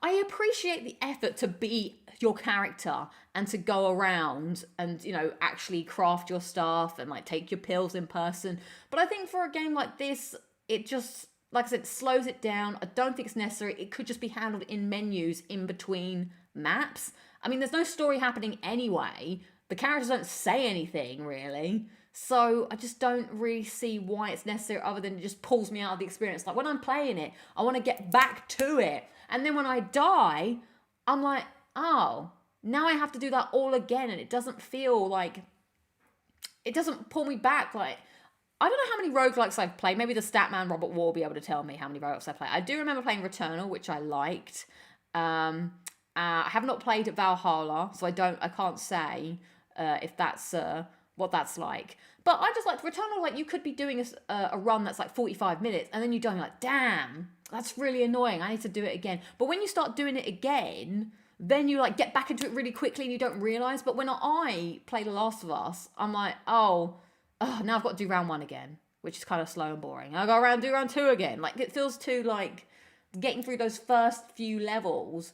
I appreciate the effort to be your character and to go around and, actually craft your stuff and, take your pills in person. But I think for a game like this, it just, like I said, slows it down. I don't think it's necessary. It could just be handled in menus in between maps. I mean, there's no story happening anyway. The characters don't say anything, really. So I just don't really see why it's necessary other than it just pulls me out of the experience. Like when I'm playing it, I want to get back to it. And then when I die, I'm like, oh, now I have to do that all again. And it doesn't feel like, it doesn't pull me back. Like, I don't know how many roguelikes I've played. Maybe the Statman Robert Wall will be able to tell me how many roguelikes I played. I do remember playing Returnal, which I liked. I have not played Valhalla, so I can't say if that's what that's like. But I just like Returnal, like you could be doing a run that's like 45 minutes and then you're done, like, damn, that's really annoying. I need to do it again. But when you start doing it again, then you get back into it really quickly and you don't realise. But when I play The Last of Us, I'm like, oh, now I've got to do round 1 again, which is kind of slow and boring. I'll go do round 2 again. Like, it feels too, getting through those first few levels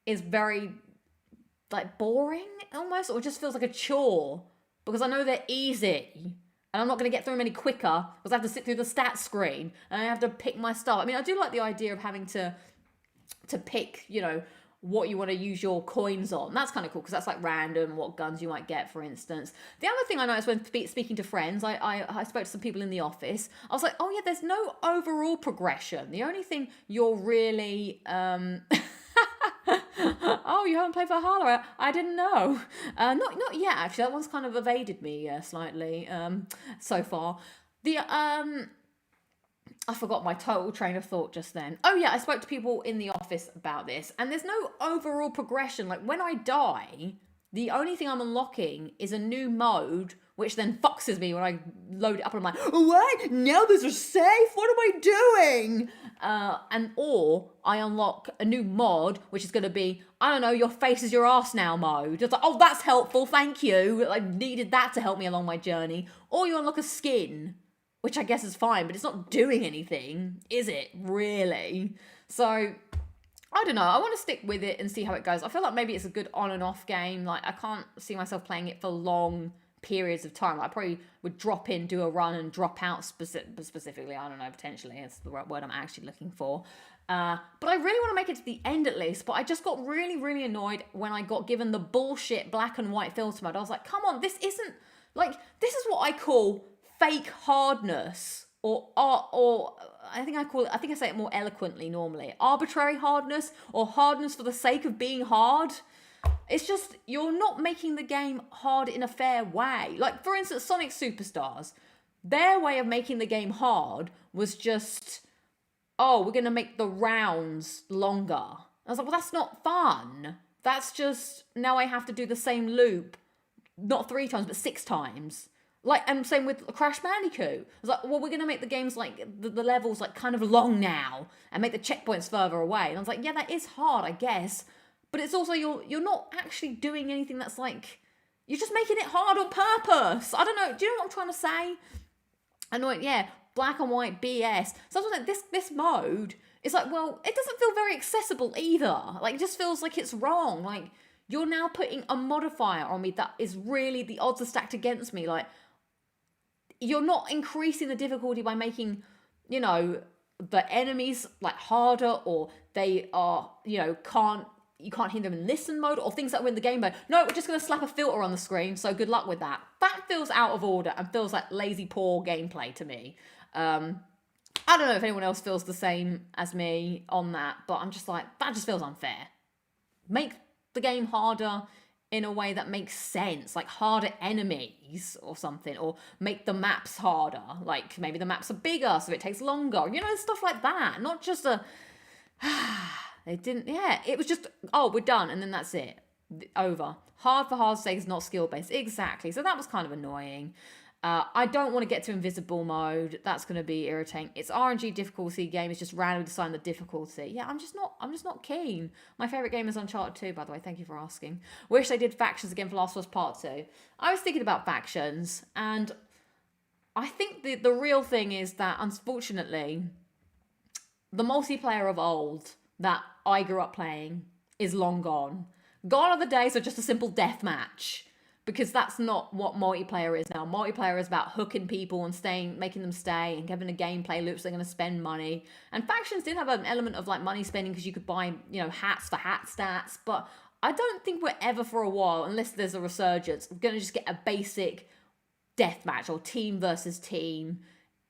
is very, boring almost, or it just feels like a chore. Because I know they're easy, and I'm not going to get through them any quicker, because I have to sit through the stats screen, and I have to pick my stuff. I mean, I do like the idea of having to pick, what you want to use your coins on. That's kind of cool, because that's random, what guns you might get, for instance. The other thing I noticed when speaking to friends, I spoke to some people in the office, I was like, oh yeah, there's no overall progression. The only thing you're really... Oh, you haven't played Valhalla? I didn't know. Not yet, actually. That one's kind of evaded me slightly so far. I forgot my total train of thought just then. Oh yeah, I spoke to people in the office about this, and there's no overall progression. When I die, the only thing I'm unlocking is a new mode, which then foxes me when I load it up and I'm like, what? Now this is safe? What am I doing? Or I unlock a new mod, which is going to be, I don't know, your face is your ass now mode. It's like, oh, that's helpful, thank you. I needed that to help me along my journey. Or you unlock a skin, which I guess is fine, but it's not doing anything, is it, really? So, I don't know. I want to stick with it and see how it goes. I feel like maybe it's a good on and off game. I can't see myself playing it for long periods of time. I probably would drop in, do a run, and drop out specifically. I don't know, potentially. That's the right word I'm actually looking for. But I really want to make it to the end at least. But I just got really, really annoyed when I got given the bullshit black and white filter mode. I was like, come on, this isn't... this is what I call fake hardness. Or I think I say it more eloquently normally. Arbitrary hardness, or hardness for the sake of being hard. It's just, you're not making the game hard in a fair way. For instance, Sonic Superstars. Their way of making the game hard was just, oh, we're going to make the rounds longer. I was like, well, that's not fun. That's just, now I have to do the same loop not 3 times, but 6 times. Like, and same with Crash Bandicoot. It's like, well, we're going to make the games, like, the levels, like, kind of long now and make the checkpoints further away. And I was like, yeah, that is hard, I guess. But it's also, you're not actually doing anything that's, like, you're just making it hard on purpose. I don't know. Do you know what I'm trying to say? And yeah, black and white BS. So I was like, this mode is like, well, it doesn't feel very accessible either. Like, it just feels like it's wrong. Like, you're now putting a modifier on me that is really, the odds are stacked against me. Like, you're not increasing the difficulty by making, you know, the enemies like harder, or they are, you know, you can't hear them in listen mode, or things that were in the game mode. No, we're just going to slap a filter on the screen, so good luck with that. That feels out of order and feels like lazy, poor gameplay to me. I don't know if anyone else feels the same as me on that, but I'm just like, that just feels unfair. Make the game harder in a way that makes sense, like harder enemies or something, or make the maps harder, like maybe the maps are bigger so it takes longer, you know, stuff like that. Not just a they didn't, yeah, it was just, oh, we're done, and then that's it, over. Hard for hard's sake is not skill based. Exactly. So that was kind of annoying. I don't want to get to invisible mode. That's going to be irritating. It's RNG difficulty game. It's just randomly deciding the difficulty. Yeah, I'm just not keen. My favorite game is Uncharted 2, by the way. Thank you for asking. Wish they did factions again for Last of Us Part 2. I was thinking about factions, and I think the real thing is that, unfortunately, the multiplayer of old that I grew up playing is long gone. Gone are the days of just a simple deathmatch. Because that's not what multiplayer is now. Multiplayer is about hooking people and making them stay and having a gameplay loop so they're going to spend money. And factions did have an element of like money spending because you could buy, you know, hats for hat stats. But I don't think we're ever for a while, unless there's a resurgence, going to just get a basic deathmatch or team versus team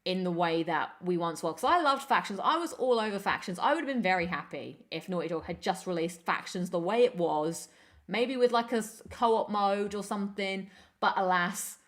in the way that we once were. Because I loved factions. I was all over factions. I would have been very happy if Naughty Dog had just released factions the way it was. Maybe with like a co-op mode or something, but alas,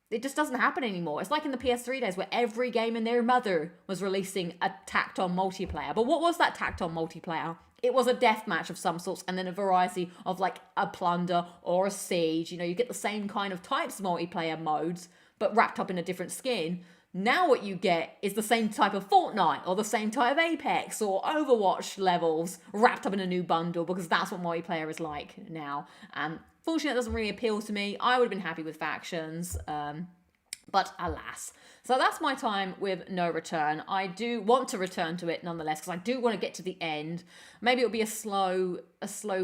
it just doesn't happen anymore. It's like in the PS3 days where every game and their mother was releasing a tacked-on multiplayer. But what was that tacked-on multiplayer? It was a deathmatch of some sorts, and then a variety of like a plunder or a siege. You know, you get the same kind of types of multiplayer modes, but wrapped up in a different skin. Now what you get is the same type of Fortnite or the same type of Apex or Overwatch levels wrapped up in a new bundle, because that's what multiplayer is like now. And fortunately, it doesn't really appeal to me. I would have been happy with factions, but alas. So that's my time with No Return. I do want to return to it nonetheless, because I do want to get to the end. Maybe it'll be a slow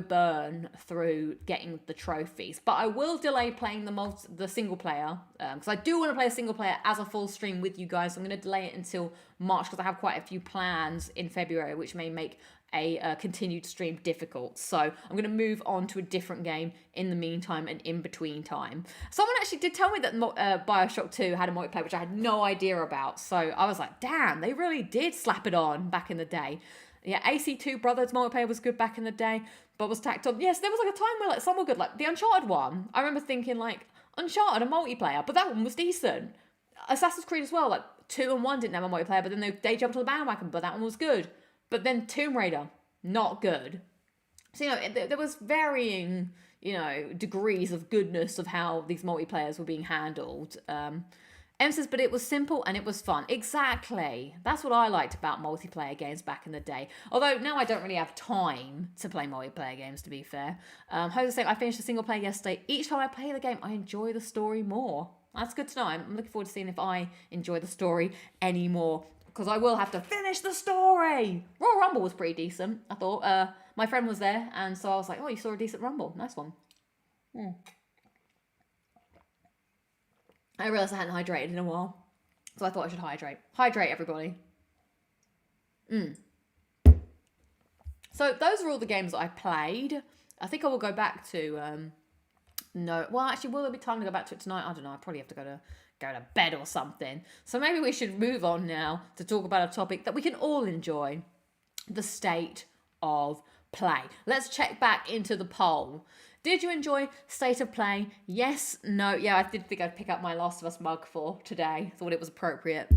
burn through getting the trophies. But I will delay playing the single player, because I do want to play a single player as a full stream with you guys. So I'm going to delay it until March, because I have quite a few plans in February, which may make a continued stream difficult. So I'm going to move on to a different game in the meantime and in between time. Someone actually did tell me that Bioshock 2 had a multiplayer, which I had no idea about. So I was like, damn, they really did slap it on back in the day. Yeah, AC2 Brothers multiplayer was good back in the day, but was tacked on. Yes, there was like a time where like some were good, like the Uncharted one. I remember thinking like, Uncharted, a multiplayer, but that one was decent. Assassin's Creed as well, like 2 and 1 didn't have a multiplayer, but then they jumped on the bandwagon, but that one was good. But then Tomb Raider, not good. So, you know, there was varying, you know, degrees of goodness of how these multiplayers were being handled. Em says, but it was simple and it was fun. Exactly. That's what I liked about multiplayer games back in the day. Although now I don't really have time to play multiplayer games, to be fair. Jose saying, I finished a single player yesterday. Each time I play the game, I enjoy the story more. That's good to know. I'm looking forward to seeing if I enjoy the story anymore, because I will have to finish the story. Royal Rumble was pretty decent, I thought. My friend was there, and so I was like, oh, you saw a decent Rumble. Nice one. I realised I hadn't hydrated in a while, so I thought I should hydrate. Hydrate, everybody. So those are all the games that I played. I think I will go back to... No, well, actually, will there be time to go back to it tonight? I don't know. I probably have to go to bed or something. So maybe we should move on now to talk about a topic that we can all enjoy: the state of play. Let's check back into the poll. Did you enjoy State of Play? Yes, no. Yeah, I did think I'd pick up my Last of Us mug for today. Thought it was appropriate.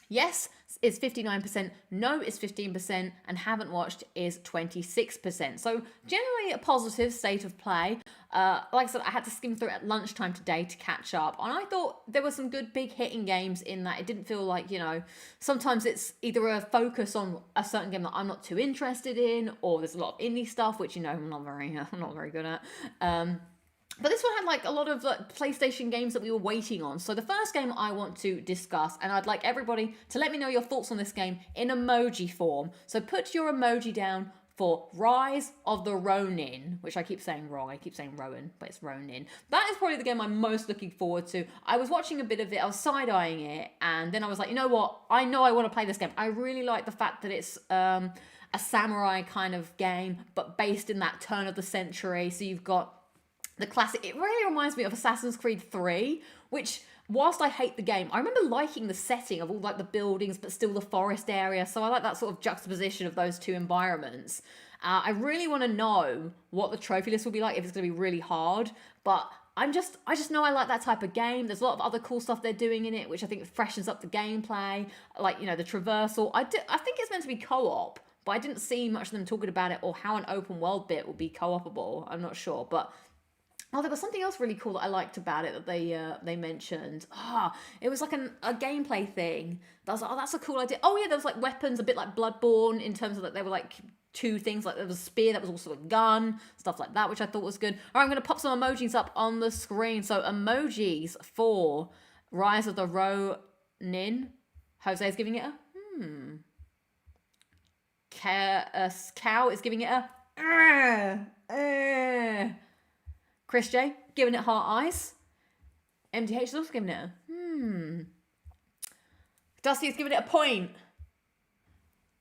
Yes is 59%, no is 15%, and haven't watched is 26%. So generally a positive state of play. Like I said, I had to skim through it at lunchtime today to catch up. And I thought there were some good big hitting games in that. It didn't feel like, you know, sometimes it's either a focus on a certain game that I'm not too interested in, or there's a lot of indie stuff, which, you know, I'm not very good at. But this one had like a lot of like PlayStation games that we were waiting on. So the first game I want to discuss, and I'd like everybody to let me know your thoughts on this game in emoji form. So put your emoji down for Rise of the Ronin, which I keep saying wrong. I keep saying Rowan, but it's Ronin. That is probably the game I'm most looking forward to. I was watching a bit of it, I was side-eyeing it, and then I was like, you know what? I know I want to play this game. I really like the fact that it's a samurai kind of game, but based in that turn of the century. So you've got the classic. It really reminds me of Assassin's Creed 3, which, whilst I hate the game, I remember liking the setting of all like the buildings, but still the forest area. So I like that sort of juxtaposition of those two environments. I really want to know what the trophy list will be like, if it's going to be really hard. But I just know I like that type of game. There's a lot of other cool stuff they're doing in it, which I think freshens up the gameplay. Like, you know, the traversal. I think it's meant to be co-op, but I didn't see much of them talking about it or how an open world bit will be co-opable. I'm not sure, but oh, there was something else really cool that I liked about it that they mentioned. It was like a gameplay thing. I was like, oh, that's a cool idea. Oh yeah, there was like weapons, a bit like Bloodborne, in terms of that they were like two things. Like there was a spear that was also a gun, stuff like that, which I thought was good. All right, I'm going to pop some emojis up on the screen. So emojis for Rise of the Ronin. Jose is giving it a cow is giving it a Chris J giving it heart eyes. MDH is also giving it a Dusty is giving it a point.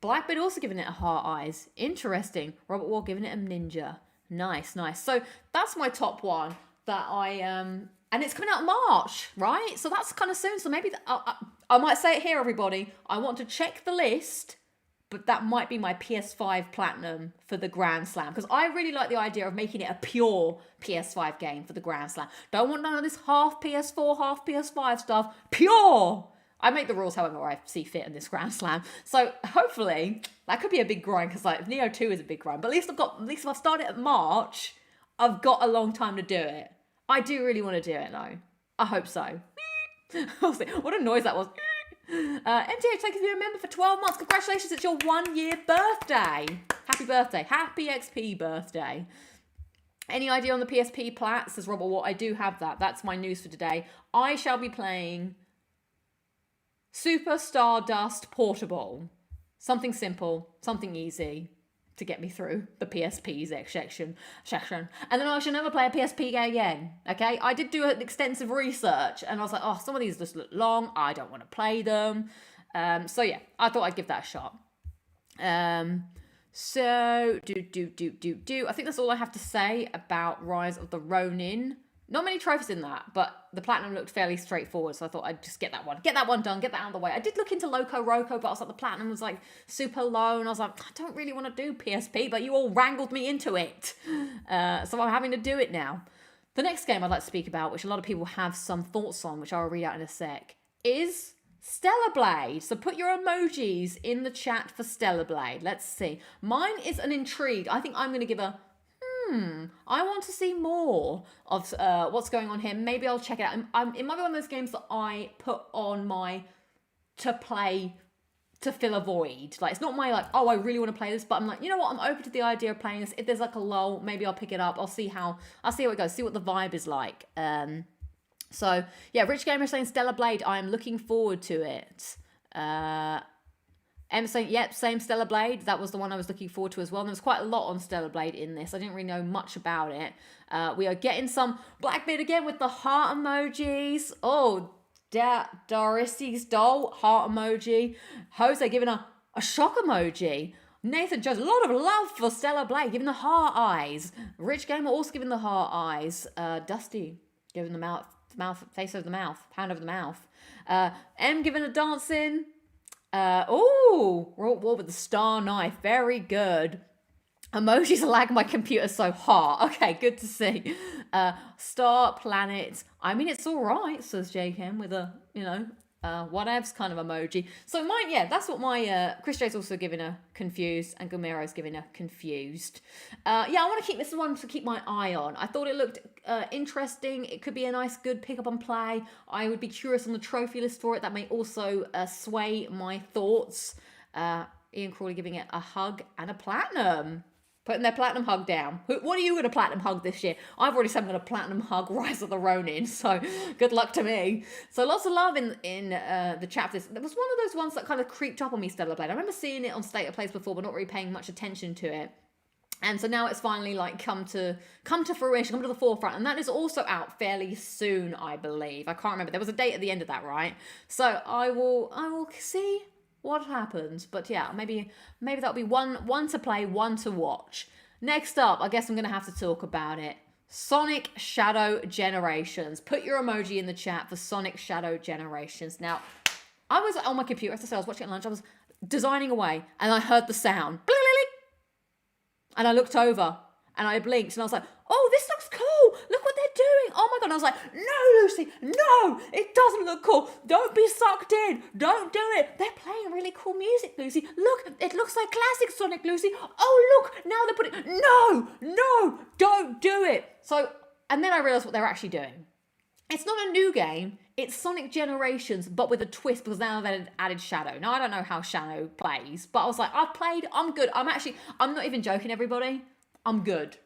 Blackbeard also giving it a heart eyes. Interesting. Robert Ward giving it a ninja. Nice. So that's my top one that I and it's coming out in March, right? So that's kind of soon. So maybe I might say it here, everybody. I want to check the list, but that might be my PS5 Platinum for the Grand Slam, because I really like the idea of making it a pure PS5 game for the Grand Slam. Don't want none of this half PS4, half PS5 stuff. Pure! I make the rules however I see fit in this Grand Slam. So hopefully that could be a big grind, because like Neo 2 is a big grind. But at least if I've started at March, I've got a long time to do it. I do really want to do it though. I hope so. We'll see. What a noise that was. MTH, thank you for being a member for 12 months. Congratulations, it's your 1 year birthday. Happy birthday. Happy XP birthday. Any idea on the PSP plat? Says Robert Watt. I do have that. That's my news for today. I shall be playing Super Stardust Portable. Something simple, something easy to get me through the PSP section. And then I shall never play a PSP game again, okay? I did do an extensive research, and I was like, oh, some of these just look long. I don't want to play them. So yeah, I thought I'd give that a shot. So, I think that's all I have to say about Rise of the Ronin. Not many trophies in that, but the Platinum looked fairly straightforward, so I thought I'd just get that one done, get that out of the way. I did look into Loco Roco, but I was like, the Platinum was like super low, and I was like, I don't really want to do PSP, but you all wrangled me into it. So I'm having to do it now. The next game I'd like to speak about, which a lot of people have some thoughts on, which I'll read out in a sec, is Stellar Blade. So put your emojis in the chat for Stellar Blade. Let's see. Mine is an intrigue. I think I'm going to give a I want to see more of what's going on here. Maybe I'll check it out. It might be one of those games that I put on my to play to fill a void. Like, it's not my like, oh, I really want to play this, but I'm like, you know what? I'm open to the idea of playing this. If there's like a lull, maybe I'll pick it up. I'll see how it goes. See what the vibe is like. So yeah, Rich Gamer saying Stellar Blade. I am looking forward to it. Em saying, yep, same Stellar Blade. That was the one I was looking forward to as well. And there was quite a lot on Stellar Blade in this. I didn't really know much about it. We are getting some Blackbeard again with the heart emojis. Oh, Dorissy's doll, heart emoji. Jose giving a shock emoji. Nathan Jones, a lot of love for Stellar Blade, giving the heart eyes. Rich Gamer also giving the heart eyes. Dusty giving the mouth, face over the mouth, hand over the mouth. M giving a dancing. War with the star knife. Very good. Emojis are lagging my computer so hard. Okay, good to see. Star Planet. I mean, it's all right, says JKM with a, whatevs kind of emoji. So mine, yeah, that's what my Chris J's also giving a confused, and Gumiro's giving a confused. Yeah, I want to keep this one to keep my eye on. I thought it looked interesting. It could be a nice, good pick up and play. I would be curious on the trophy list for it. That may also sway my thoughts. Ian Crawley giving it a hug and a platinum. Putting their platinum hug down. What are you going to platinum hug this year? I've already said I'm going to platinum hug Rise of the Ronin, so good luck to me. So lots of love in the chat. There was one of those ones that kind of creeped up on me, Stellar Blade. I remember seeing it on State of Plays before, but not really paying much attention to it. And so now it's finally like come to fruition, come to the forefront, and that is also out fairly soon, I believe. I can't remember. There was a date at the end of that, right? So I will see what happens. But yeah, maybe that'll be one to play, one to watch. Next up, I guess I'm gonna have to talk about it. Sonic Shadow Generations. Put your emoji in the chat for Sonic Shadow Generations. Now, I was on my computer, as I said, I was watching at lunch, I was designing away, and I heard the sound. And I looked over, and I blinked, and I was like, oh, this looks cool. Look what they're doing. Oh my God. And I was like, no, Lucy, no, it doesn't look cool. Don't be sucked in. Don't do it. They're playing really cool music, Lucy. Look, it looks like classic Sonic, Lucy. Oh, look, now they're putting, no, don't do it. So, and then I realized what they're actually doing. It's not a new game. It's Sonic Generations, but with a twist, because now they've added Shadow. Now, I don't know how Shadow plays, but I was like, I've played, I'm good. I'm not even joking, everybody. I'm good.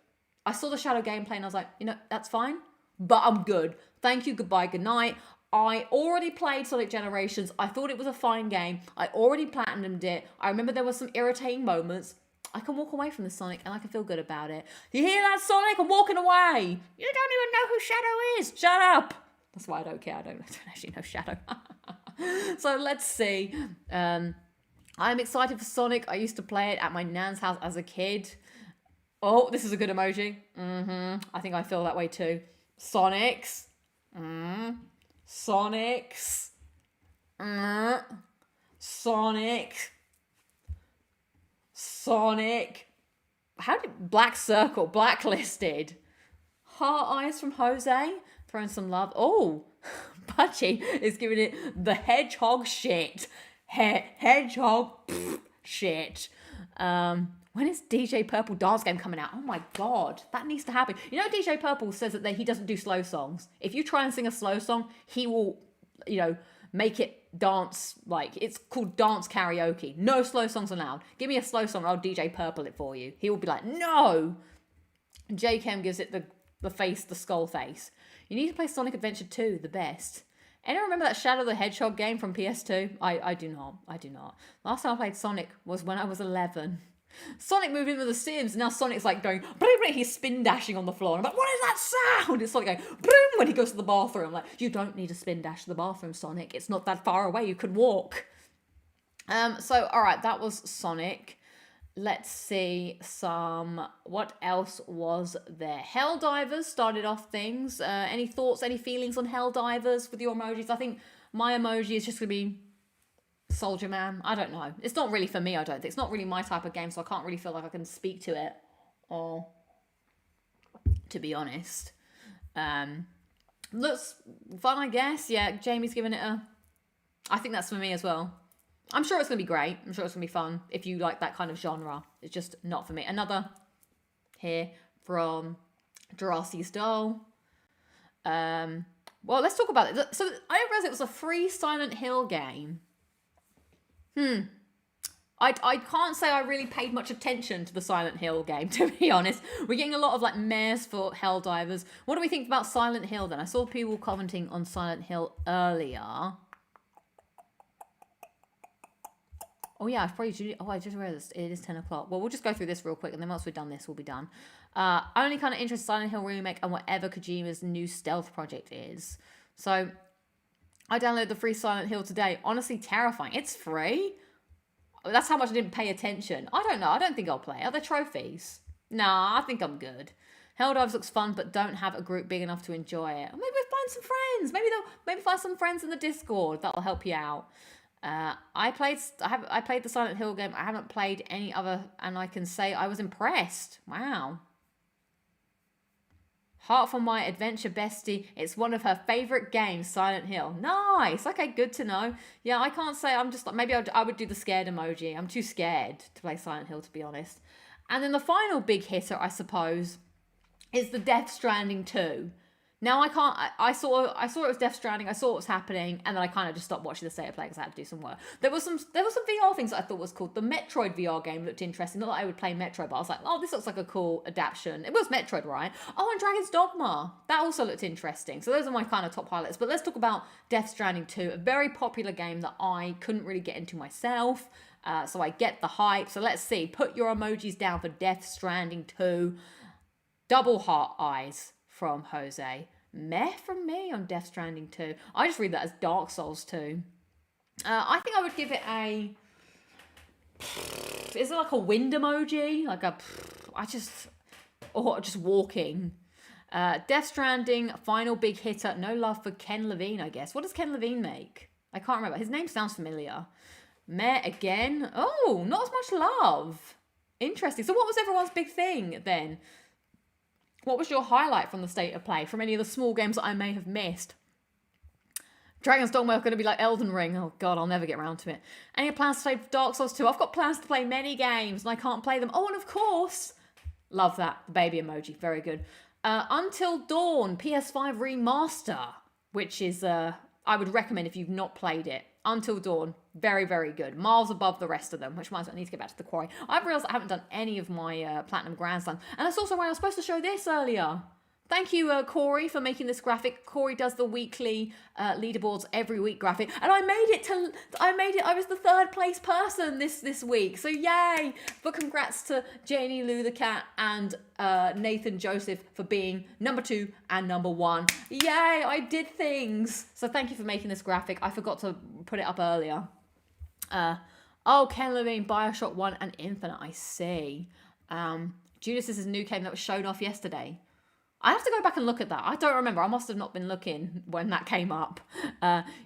I saw the Shadow gameplay and I was like, you know, that's fine, but I'm good. Thank you, goodbye, good night. I already played Sonic Generations. I thought it was a fine game. I already platinumed it. I remember there were some irritating moments. I can walk away from the Sonic and I can feel good about it. You hear that, Sonic? I'm walking away. You don't even know who Shadow is. Shut up. That's why I don't care. I don't actually know Shadow. So let's see. I'm excited for Sonic. I used to play it at my nan's house as a kid. Oh, this is a good emoji. I think I feel that way too. Sonics. Sonics. Sonic. Sonic. How did Black Circle, blacklisted? Heart eyes from Jose. Throwing some love. Oh, Pudgy is giving it the hedgehog shit. Hedgehog shit. When is DJ Purple Dance Game coming out? Oh my God, that needs to happen. You know, DJ Purple says that he doesn't do slow songs. If you try and sing a slow song, he will, you know, make it dance, like, it's called dance karaoke. No slow songs allowed. Give me a slow song, I'll DJ Purple it for you. He will be like, no. J Chem gives it the face, the skull face. You need to play Sonic Adventure 2, the best. Anyone remember that Shadow the Hedgehog game from PS2? I do not. I do not. Last time I played Sonic was when I was 11. Sonic moved in with the Sims, and now Sonic's like going, he's spin dashing on the floor. And I'm like, what is that sound? It's Sonic going, when he goes to the bathroom. I'm like, you don't need to spin dash to the bathroom, Sonic. It's not that far away. You could walk. So, all right, that was Sonic. Let's see what else was there? Helldivers started off things. Any thoughts, any feelings on Helldivers with your emojis? I think my emoji is just going to be Soldier Man. I don't know. It's not really for me, I don't think. It's not really my type of game, so I can't really feel like I can speak to it. Or, to be honest. Looks fun, I guess. Yeah, Jamie's giving it I think that's for me as well. I'm sure it's going to be great. I'm sure it's going to be fun if you like that kind of genre. It's just not for me. Another here from Jurassi's Doll. Well, let's talk about it. So I didn't realize it was a free Silent Hill game. I can't say I really paid much attention to the Silent Hill game, to be honest. We're getting a lot of like mares for Helldivers. What do we think about Silent Hill then? I saw people commenting on Silent Hill earlier. Oh yeah, I just realized it is 10 o'clock. Well, we'll just go through this real quick, and then once we've done this, we'll be done. Only kind of interested in Silent Hill remake and whatever Kojima's new stealth project is. So I downloaded the free Silent Hill today. Honestly, terrifying. It's free. That's how much I didn't pay attention. I don't know. I don't think I'll play. Are there trophies? Nah, I think I'm good. Helldives looks fun, but don't have a group big enough to enjoy it. Maybe we'll find some friends. Maybe find some friends in the Discord. That'll help you out. I played the Silent Hill game. I haven't played any other, and I can say I was impressed. Wow. Heart for my adventure bestie. It's one of her favorite games, Silent Hill. Nice. Okay, good to know. Yeah, I can't say. I'm just like, maybe I would do the scared emoji. I'm too scared to play Silent Hill, to be honest. And then the final big hitter, I suppose, is the Death Stranding 2. Now I saw it was Death Stranding, I saw what was happening, and then I kind of just stopped watching the state of play because I had to do some work. There was some VR things that I thought was cool. The Metroid VR game looked interesting. Not that I would play Metroid, but I was like, oh, this looks like a cool adaptation. It was Metroid, right? Oh, and Dragon's Dogma. That also looked interesting. So those are my kind of top highlights. But let's talk about Death Stranding 2, a very popular game that I couldn't really get into myself. So I get the hype. So let's see. Put your emojis down for Death Stranding 2. Double heart eyes from Jose. Meh from me on Death Stranding 2. I just read that as Dark Souls 2. I think I would give it a... Is it like a wind emoji? Like a... Or just walking. Death Stranding, final big hitter. No love for Ken Levine, I guess. What does Ken Levine make? I can't remember. His name sounds familiar. Meh again. Oh, not as much love. Interesting. So what was everyone's big thing then? What was your highlight from the state of play? From any of the small games that I may have missed? Dragon's Dogma are going to be like Elden Ring. Oh God, I'll never get around to it. Any plans to play Dark Souls 2? I've got plans to play many games and I can't play them. Oh, and of course, love that. The baby emoji. Very good. Until Dawn, PS5 Remaster, which is, I would recommend if you've not played it. Until Dawn, very, very good. Miles above the rest of them, which reminds me I need to get back to the quarry. I've realised I haven't done any of my Platinum Grand Slam. And that's also why I was supposed to show this earlier. Thank you, Corey, for making this graphic. Corey does the weekly leaderboards every week graphic. And I made it. I was the third place person this week. So yay. But congrats to Janie Lou the cat and Nathan Joseph for being number 2 and number 1. Yay, I did things. So thank you for making this graphic. I forgot to put it up earlier. Oh, Ken Levine, Bioshock 1 and Infinite, I see. Judas is a new game that was shown off yesterday. I have to go back and look at that. I don't remember. I must have not been looking when that came up.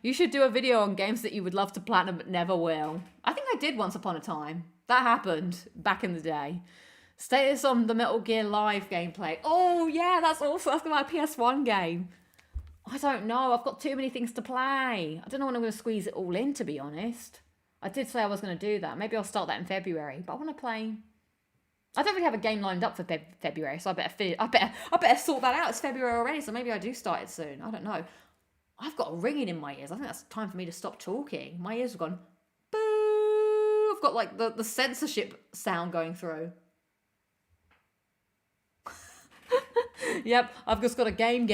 You should do a video on games that you would love to platinum but never will. I think I did once upon a time. That happened back in the day. Status on the Metal Gear Live gameplay. Oh, yeah, that's my PS1 game. I don't know. I've got too many things to play. I don't know when I'm going to squeeze it all in, to be honest. I did say I was going to do that. Maybe I'll start that in February. But I want to play... I don't really have a game lined up for February, so I better sort that out. It's February already, so maybe I do start it soon. I don't know. I've got a ringing in my ears. I think that's time for me to stop talking. My ears have gone, boo. I've got like the censorship sound going through. Yep, I've just got a game.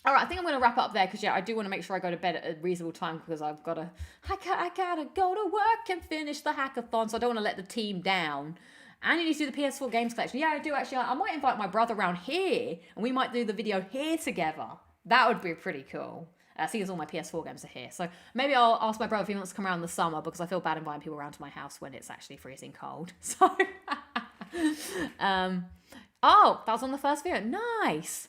All right, I think I'm going to wrap up there because, yeah, I do want to make sure I go to bed at a reasonable time because I gotta go to work and finish the hackathon, so I don't want to let the team down. And you need to do the PS4 games collection. Yeah, I do actually. I might invite my brother around here and we might do the video here together. That would be pretty cool. Seeing as all my PS4 games are here. So maybe I'll ask my brother if he wants to come around in the summer because I feel bad inviting people around to my house when it's actually freezing cold. So, oh, that was on the first video. Nice.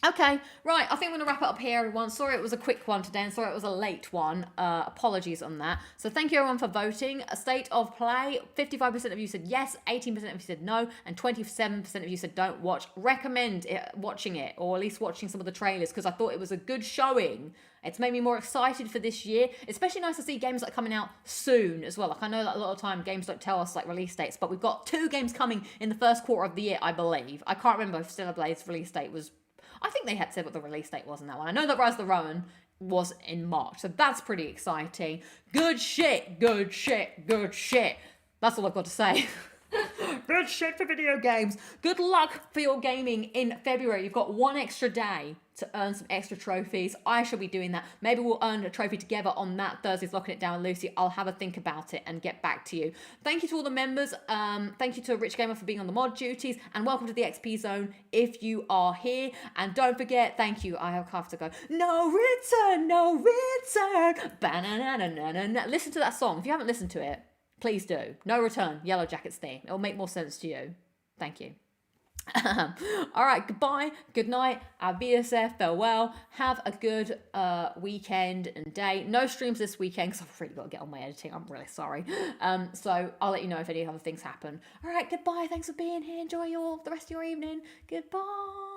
Okay, right, I think I'm going to wrap it up here, everyone. Sorry it was a quick one today, and sorry it was a late one. Apologies on that. So thank you, everyone, for voting. A state of play, 55% of you said yes, 18% of you said no, and 27% of you said don't watch. Recommend watching it, or at least watching some of the trailers, because I thought it was a good showing. It's made me more excited for this year. Especially nice to see games that are coming out soon as well. Like, I know that a lot of time games don't tell us, like, release dates, but we've got 2 games coming in the first quarter of the year, I believe. I can't remember if Stellar Blade's release date was... I think they had said what the release date was in that one. I know that Rise of the Rowan was in March, so that's pretty exciting. Good shit. That's all I've got to say. Good shit for video games. Good luck for your gaming in February. You've got 1 extra day to earn some extra trophies. I shall be doing that. Maybe we'll earn a trophy together on that Thursday's Locking It Down, Lucy. I'll have a think about it and get back to you. Thank you to all the members. Thank you to Rich Gamer for being on the mod duties, and welcome to the XP Zone if you are here. And don't forget, thank you. I have to go. No return. Ba-na-na-na-na-na. Listen to that song. If you haven't listened to it, please do. No Return, Yellow Jackets theme. It'll make more sense to you. Thank you. All right, goodbye, good night, BSF, farewell. Have a good weekend and day. No streams this weekend because I've really got to get on my editing. I'm really sorry. So I'll let you know if any other things happen. All right, goodbye. Thanks for being here. Enjoy the rest of your evening. Goodbye.